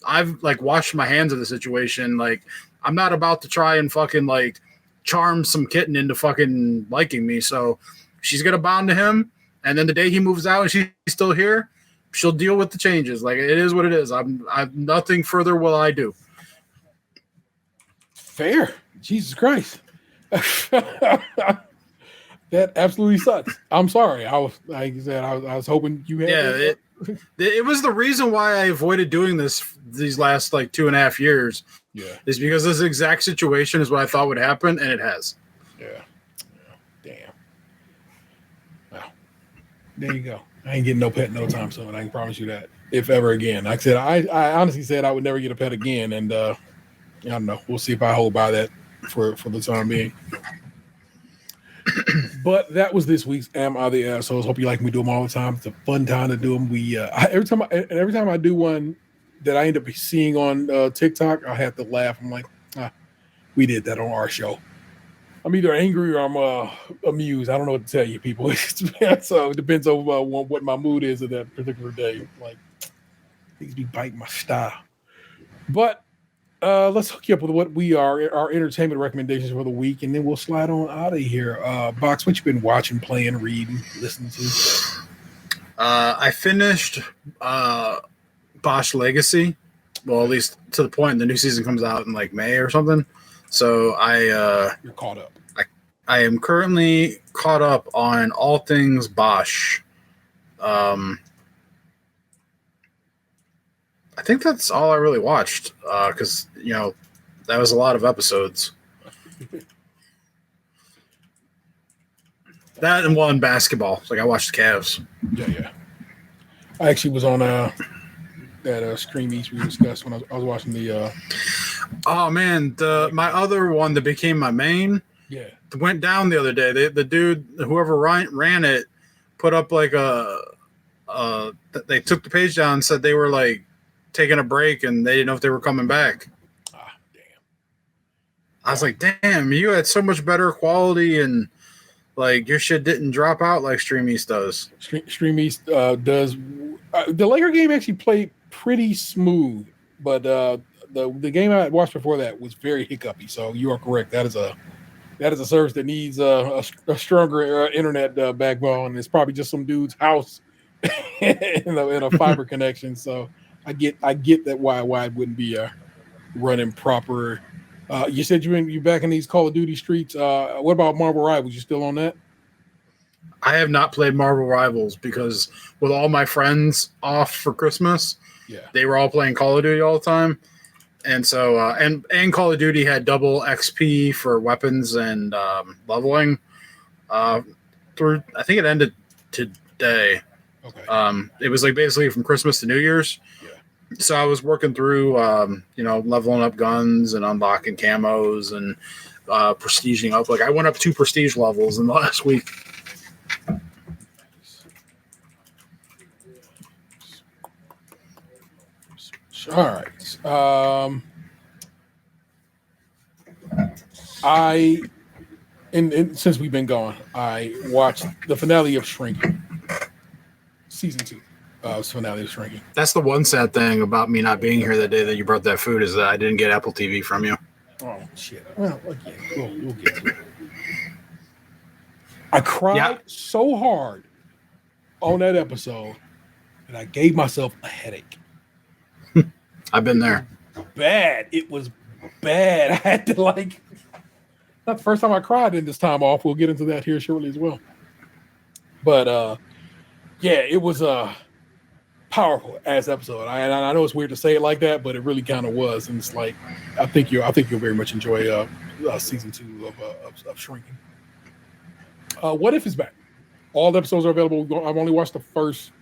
I've, like, washed my hands of the situation. Like, I'm not about to try and fucking, like, charm some kitten into fucking liking me. So she's gonna bond to him, and then the day he moves out and she's still here, she'll deal with the changes. Like, it is what it is. I'm nothing further will I do. Fair. Jesus Christ. That absolutely sucks. I'm sorry. I was, like you said, I was hoping you had. Yeah, it was the reason why I avoided doing these last like 2.5 years. Yeah, is because this exact situation is what I thought would happen, and it has. Yeah. Damn. Well, there you go. I ain't getting no pet no time soon. I can promise you that. If ever again. Like I said, I honestly said I would never get a pet again, and I don't know. We'll see if I hold by that for the time being. But that was this week's Am I the Assholes. Hope you like me do them all the time. It's a fun time to do them. We every time I do one that I end up seeing on TikTok, I have to laugh. I'm like, we did that on our show. I'm either angry or I'm amused. I don't know what to tell you, people. So it depends on what my mood is at that particular day. Like, things be biting my style. But let's hook you up with what our entertainment recommendations for the week, and then we'll slide on out of here. Box, what you been watching, playing, reading, listening to? I finished Bosch Legacy. Well, at least to the point the new season comes out in like May or something. So you're caught up. I am currently caught up on all things Bosch. I think that's all I really watched because you know that was a lot of episodes. That and one basketball. Like I watched the Cavs. Yeah. I actually was on that Scream East we discussed when I was watching the. Oh man, my other one that became my main. Yeah. Went down the other day. The dude, whoever ran it, put up like a they took the page down and said they were like taking a break and they didn't know if they were coming back. Ah, damn. I was like, damn, you had so much better quality and like your shit didn't drop out like Stream East does. Stream East does. The Laker game actually played pretty smooth, but the game I watched before that was very hiccupy. So you are correct. That is a service that needs a stronger internet backbone. It's probably just some dude's house in a fiber connection. So I get that why it wouldn't be running proper. You said you back in these Call of Duty streets. What about Marvel Rivals? You still on that? I have not played Marvel Rivals because with all my friends off for Christmas, they were all playing Call of Duty all the time. And so, and Call of Duty had double XP for weapons and leveling. Through, I think it ended today. Okay. It was like basically from Christmas to New Year's. Yeah. So I was working through, leveling up guns and unlocking camos and prestiging up. Like I went up 2 prestige levels in the last week. All right. Since we've been gone, I watched the finale of Shrinking, season 2. Finale of Shrinking. That's the one sad thing about me not being here the day that you brought that food is that I didn't get Apple TV from you. Oh shit! Well, again, we'll get to it. I cried so hard on that episode that I gave myself a headache. I've been there. Bad. It was bad. I had to not the first time I cried in this time off. We'll get into that here shortly as well. But it was a powerful ass episode. I know it's weird to say it like that, but it really kind of was. And it's like I think you'll very much enjoy season 2 of Shrinking. What If is back. All the episodes are available. I've only watched the first.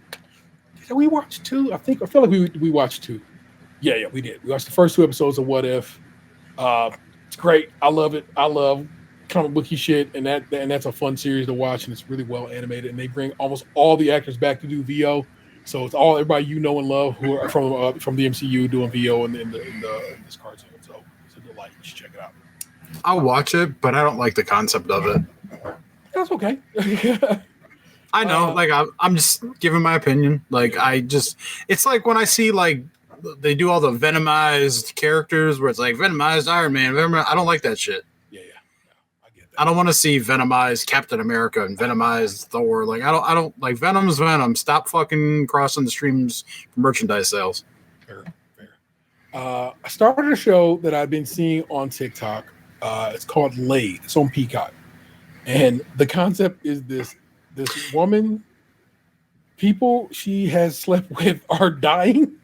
Did we watch 2? I feel like we watched 2. Yeah, we did. We watched the first 2 episodes of What If. It's great. I love it. I love comic booky shit, and that's a fun series to watch, and it's really well animated. And they bring almost all the actors back to do VO, so it's all everybody you know and love who are from the MCU doing VO in this cartoon. So it's a delight. You should check it out. I'll watch it, but I don't like the concept of it. That's okay. I know, I'm just giving my opinion. It's like when I see they do all the Venomized characters where it's like Venomized Iron Man. I don't like that shit. Yeah, I get that. I don't want to see Venomized Captain America and Venomized Thor. I don't like Venom's Venom. Stop fucking crossing the streams for merchandise sales. Fair. I started a show that I've been seeing on TikTok. It's called Laid. It's on Peacock, and the concept is this woman, people she has slept with are dying.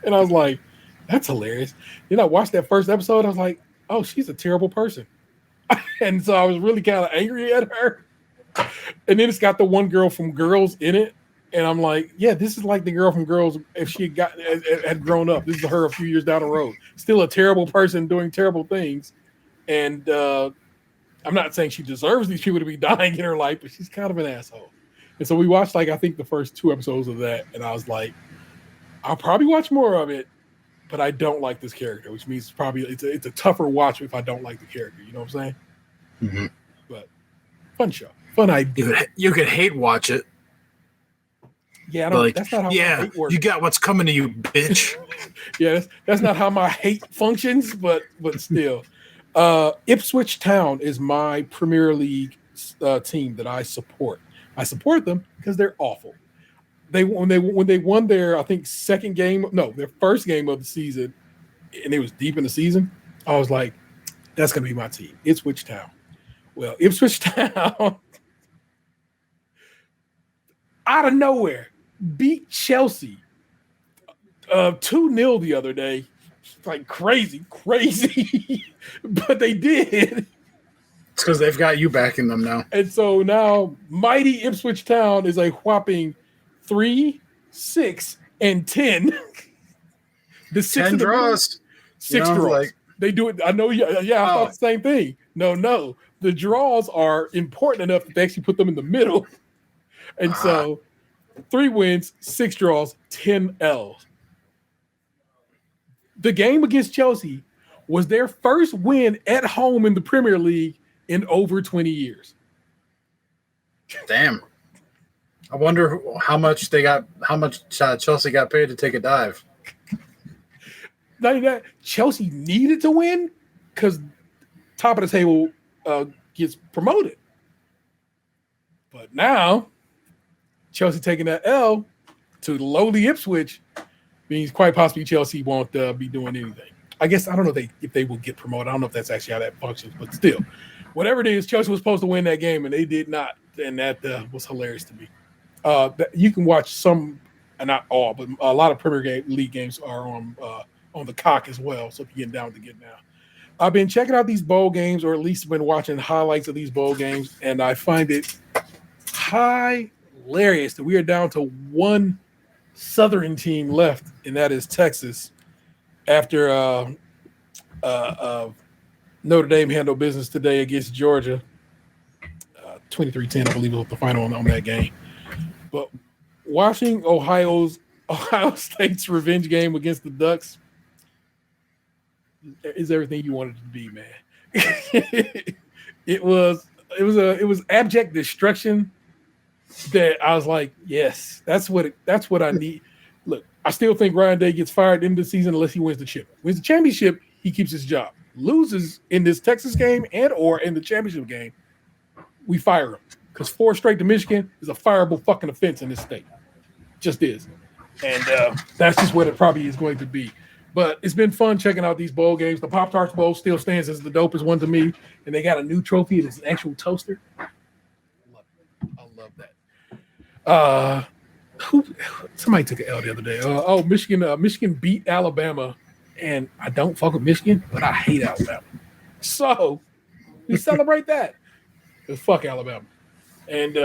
And I was like, that's hilarious. I watched that first episode. I was like, oh, she's a terrible person. And so I was really kind of angry at her. And then it's got the one girl from Girls in it. And I'm like, yeah, this is like the girl from Girls if she had grown up. This is her a few years down the road. Still a terrible person doing terrible things. And I'm not saying she deserves these people to be dying in her life, but she's kind of an asshole. And so we watched I think the first 2 episodes of that. And I was like, I'll probably watch more of it, but I don't like this character, which means it's a tougher watch if I don't like the character. You know what I'm saying? Mm-hmm. But fun show, fun idea. You could hate watch it. Yeah, I don't. That's not how my hate works. You got what's coming to you, bitch. Yeah, that's not how my hate functions, but still. Ipswich Town is my Premier League team that I support. I support them because they're awful. When they won their, I think, their first game of the season, and it was deep in the season, I was like, that's going to be my team, Ipswich Town. Well, Ipswich Town, out of nowhere, beat Chelsea 2-0 the other day. Like crazy. But they did. It's because they've got you backing them now. And so now, mighty Ipswich Town is a whopping 3, 6, and 10. The 10 draws. 6 draws. They do it. I know. Yeah. I thought the same thing. No. The draws are important enough that they actually put them in the middle. And so 3 wins, 6 draws, 10 L's. The game against Chelsea was their first win at home in the Premier League in over 20 years. Damn. I wonder how much Chelsea got paid to take a dive. Not even that, Chelsea needed to win because top of the table gets promoted. But now, Chelsea taking that L to lowly Ipswich means quite possibly Chelsea won't be doing anything. I guess I don't know if they will get promoted. I don't know if that's actually how that functions, but still, whatever it is, Chelsea was supposed to win that game and they did not, and that was hilarious to me. You can watch some, not all, but a lot of Premier League games are on the cock as well. So if you're getting down to get now, I've been checking out these bowl games, or at least been watching highlights of these bowl games, and I find it hilarious that we are down to one Southern team left, and that is Texas. After Notre Dame handled business today against Georgia, 23-10, I believe was the final on that game. But watching Ohio State's revenge game against the Ducks is everything you wanted it to be, man. It was abject destruction that I was like, yes, that's what I need. Look, I still think Ryan Day gets fired in the season unless he wins the chip. Wins the championship, he keeps his job. Loses in this Texas game and or in the championship game, we fire him. Because 4 straight to Michigan is a fireable fucking offense in this state. Just is. And that's just what it probably is going to be. But it's been fun checking out these bowl games. The Pop-Tarts Bowl still stands as the dopest one to me. And they got a new trophy. It's an actual toaster. I love that. Somebody took an L the other day. Michigan beat Alabama. And I don't fuck with Michigan, but I hate Alabama. So we celebrate that. Fuck Alabama. And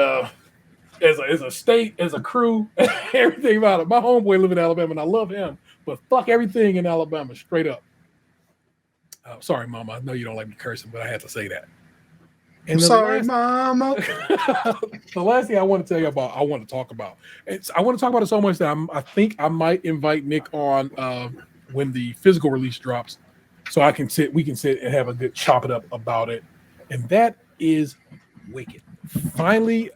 as a state, as a crew, everything about it. My homeboy live in Alabama, and I love him. But fuck everything in Alabama, straight up. Sorry, Mama. I know you don't like me cursing, but I had to say that. And Mama. The last thing I want to tell you about, I want to talk about it so much that I think I might invite Nick on when the physical release drops, so we can sit and have a good chop it up about it. And that is Wicked. Finally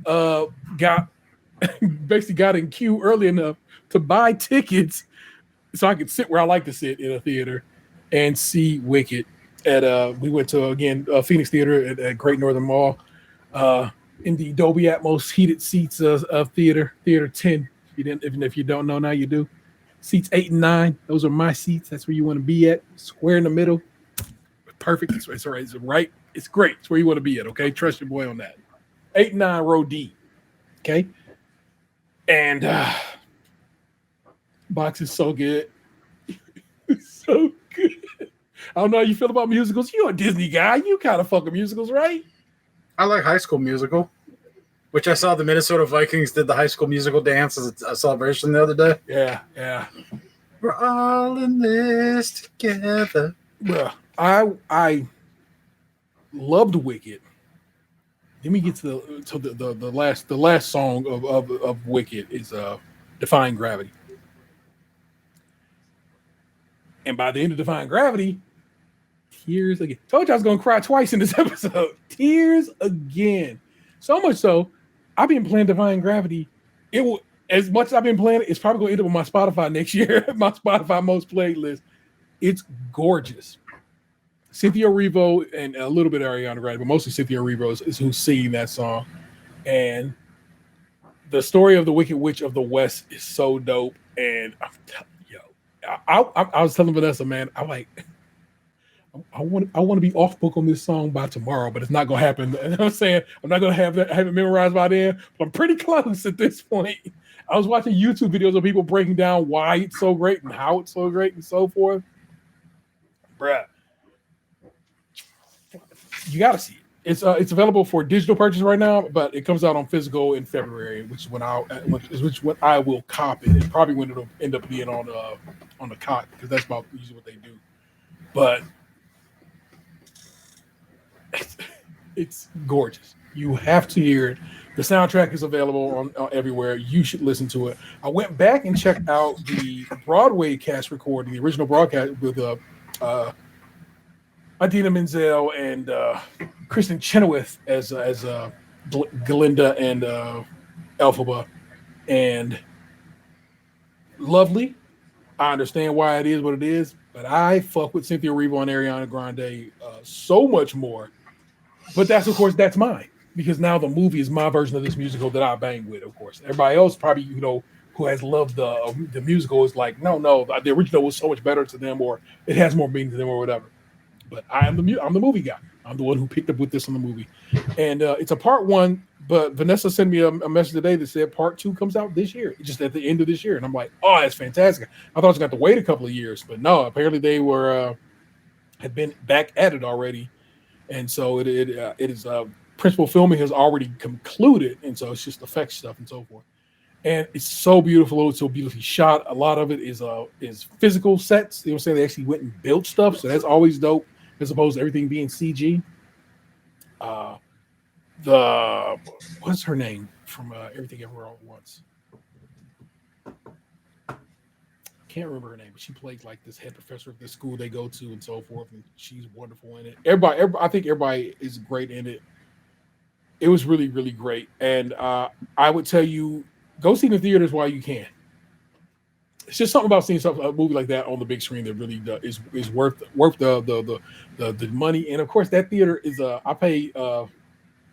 got in queue early enough to buy tickets so I could sit where I like to sit in a theater and see Wicked. We went to Phoenix Theater at Great Northern Mall in the Dolby Atmos heated seats of theater 10. If you don't know now, you do. Seats 8 and 9, those are my seats. That's where you want to be at, square in the middle. Perfect. It's right. It's right. It's great. It's where you want to be at. Okay, trust your boy on that. 8 and 9 row D. Okay, and box is so good. So good. I don't know how you feel about musicals. You're a Disney guy. You kind of fuck with musicals, right? I like High School Musical, which I saw the Minnesota Vikings did the High School Musical dance as a celebration the other day. Yeah. We're all in this together. Bruh, I loved Wicked. Let me get to the last song of Wicked is Defying Gravity. And by the end of Defying Gravity, tears again. Told you I was gonna cry twice in this episode. Tears again. So much so, I've been playing Defying Gravity. It will, as much as I've been playing it, it's probably gonna end up on my Spotify next year. My Spotify most played list. It's gorgeous. Cynthia Erivo and a little bit of Ariana Grande, but mostly Cynthia Erivo is who's singing that song. And the story of the Wicked Witch of the West is so dope. And I was telling Vanessa, man, I'm like, I want to be off book on this song by tomorrow, but it's not gonna happen. And I'm saying I'm not gonna have it memorized by then, but I'm pretty close at this point. I was watching YouTube videos of people breaking down why it's so great and how it's so great and so forth. Bruh, you gotta see it. It's available for digital purchase right now, but it comes out on physical in February, which is when I will cop it. And probably when it'll end up being on the cot, because that's about usually what they do. But it's gorgeous. You have to hear it. The soundtrack is available on everywhere. You should listen to it. I went back and checked out the Broadway cast recording, the original broadcast with Idina Menzel and Kristen Chenoweth as Glinda and Elphaba, and lovely. I understand why it is what it is, but I fuck with Cynthia Erivo and Ariana Grande so much more. But that's mine, because now the movie is my version of this musical that I bang with. Of course, everybody else probably who has loved the musical is like, no, the original was so much better to them, or it has more meaning to them, or whatever. But I'm the movie guy. I'm the one who picked up with this on the movie, and it's a part one. But Vanessa sent me a message today that said part two comes out this year, just at the end of this year, and I'm like, oh, that's fantastic. I thought I was going to have to wait a couple of years, but no. Apparently, they had been back at it already, and so it is principal filming has already concluded, and so it's just effects stuff and so forth. And it's so beautiful. It's so beautifully shot. A lot of it is physical sets. You know what I'm saying? They actually went and built stuff, so that's always dope, as opposed to everything being CG. What's her name from Everything Everywhere All at Once? Can't remember her name, but she plays like this head professor of the school they go to and so forth, and she's wonderful in it. Everybody, I think everybody is great in it. It was really, really great, and I would tell you, go see it in the theaters while you can. It's just something about seeing a movie like that on the big screen that really is worth the money. And of course, that theater is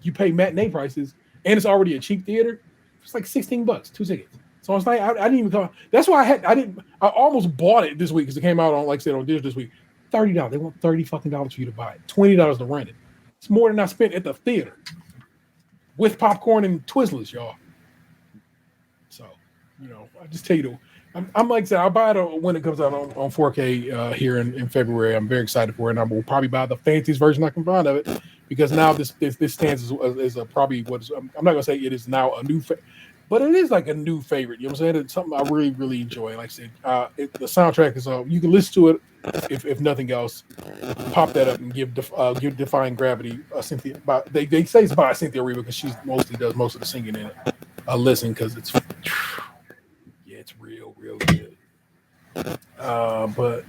you pay matinee prices, and it's already a cheap theater. It's like $16, 2 tickets. So it's like I didn't even come. That's why I almost bought it this week because it came out on, like I said, on digital this week. $30. They want $30 fucking dollars for you to buy it. $20 to rent it. It's more than I spent at the theater with popcorn and Twizzlers, y'all. So, I just tell you, I'm like I said, I'll buy it when it comes out on 4K here in February. I'm very excited for it, and I will probably buy the fanciest version I can find of it, because now this stands as probably what is, I'm not gonna say it is now a new, but it is like a new favorite. You know what I'm saying? It's something I really, really enjoy. Like I said, the soundtrack is you can listen to it if nothing else. Pop that up and give Defying Gravity Cynthia. They say it's by Cynthia Erivo because she mostly does most of the singing in it. Listen, because it's real good. But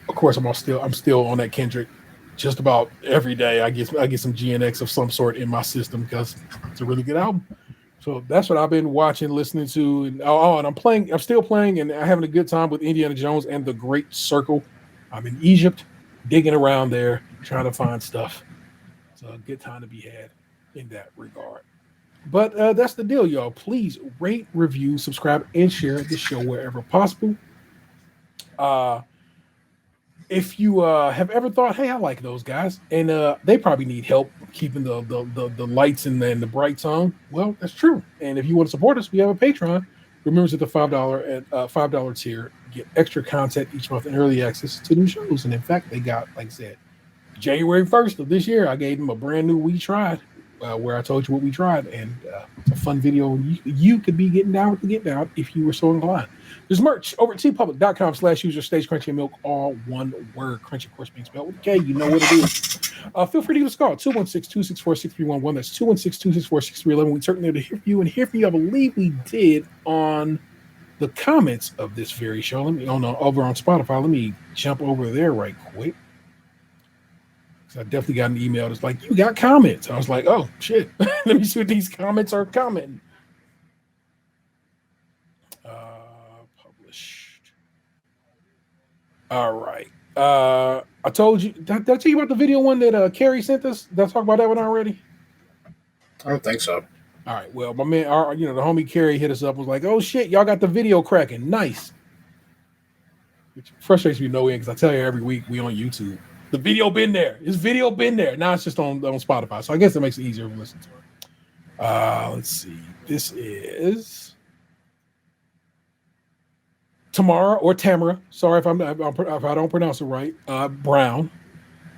of course, I'm still on that Kendrick. Just about every day, I get some GNX of some sort in my system because it's a really good album. So that's what I've been watching, listening to, and I'm still playing, and I'm having a good time with Indiana Jones and the Great Circle. I'm in Egypt, digging around there, trying to find stuff. So a good time to be had in that regard. But that's the deal, y'all. Please rate, review, subscribe, and share the show wherever possible. If you have ever thought, hey, I like those guys, and they probably need help keeping the lights and the brights on, well, that's true. And if you want to support us, we have a Patreon. Remember, at the $5 tier, get extra content each month and early access to new shows. And in fact, they got, like I said, January 1st of this year, I gave them a brand new We Tried, where I told you what we tried, and it's a fun video. You could be getting down with the Get Down if you were so inclined. There's merch over at tpublic.com/user/Stagecrunchy Milk, all one word. Crunchy, of course, being spelled with K. You know what it is. Feel free to give us a call, 216-264-6311. That's 216-264-6311. We certainly need to hear from you, and hear from you, I believe we did on the comments of this very show. Let me over on Spotify. Let me jump over there right quick. I definitely got an email that's like, you got comments. I was like, oh, shit. Let me see what these comments are commenting. Published. All right. I told you. Did I tell you about the video one that Carrie sent us? Did I talk about that one already? I don't think so. All right. Well, my man, the homie Carrie hit us up, was like, oh, shit, y'all got the video cracking. Nice. Which frustrates me no end, because I tell you every week we on YouTube. The video been there. This video been there. Now it's just on Spotify. So I guess it makes it easier to listen to it. Let's see. This is Tamara or Tamara. Sorry if I don't pronounce it right. Brown.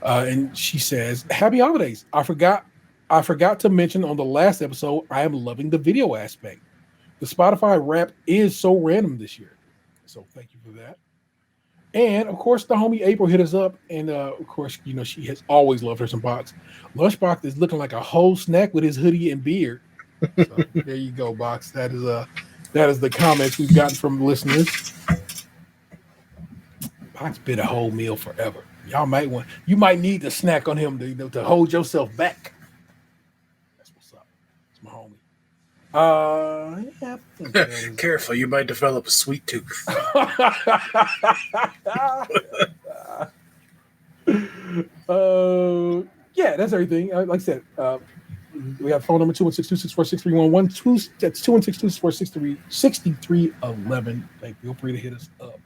And she says, happy holidays. I forgot to mention on the last episode, I am loving the video aspect. The Spotify rap is so random this year. So thank you for that. And of course, the homie April hit us up, and of course, she has always loved her some box. Lunchbox is looking like a whole snack with his hoodie and beard. So there you go, Box. That is the comments we've gotten from listeners. Box been a whole meal forever. You might need to snack on him to hold yourself back. That's what's up. It's my homie. Yeah. Careful, you might develop a sweet tooth. Yeah, that's everything. Like I said, we have phone number 216-264-6311. That's 216-264-6311. Feel free to hit us up.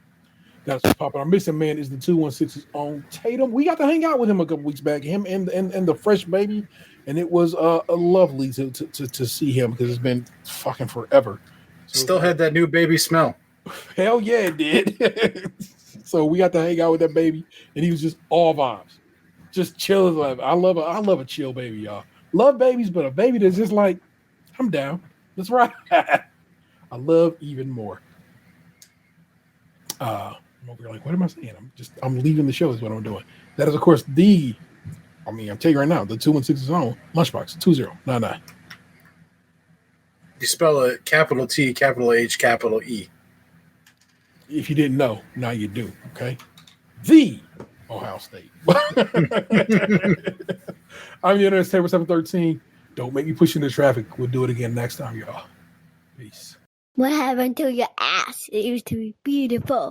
That's what's popping. Our missing man is the 216's own Tatum. We got to hang out with him a couple weeks back. Him and the fresh baby, and it was lovely to see him because it's been fucking forever. So, still had that new baby smell. Hell yeah, it did. So we got to hang out with that baby, and he was just all vibes, just chill. I love a chill baby, y'all. Love babies, but a baby that's just like, I'm down. That's right. I love even more. I'm over here like, what am I saying? I'm leaving the show is what I'm doing. That is, of course, I'm telling you right now, the 216's own Lunchbox 2099. You spell it capital T, capital H, capital E. If you didn't know, now you do, okay? The Ohio State. I'm the Internet Table 713. Don't make me push into traffic. We'll do it again next time, y'all. Peace. What happened to your ass? It used to be beautiful.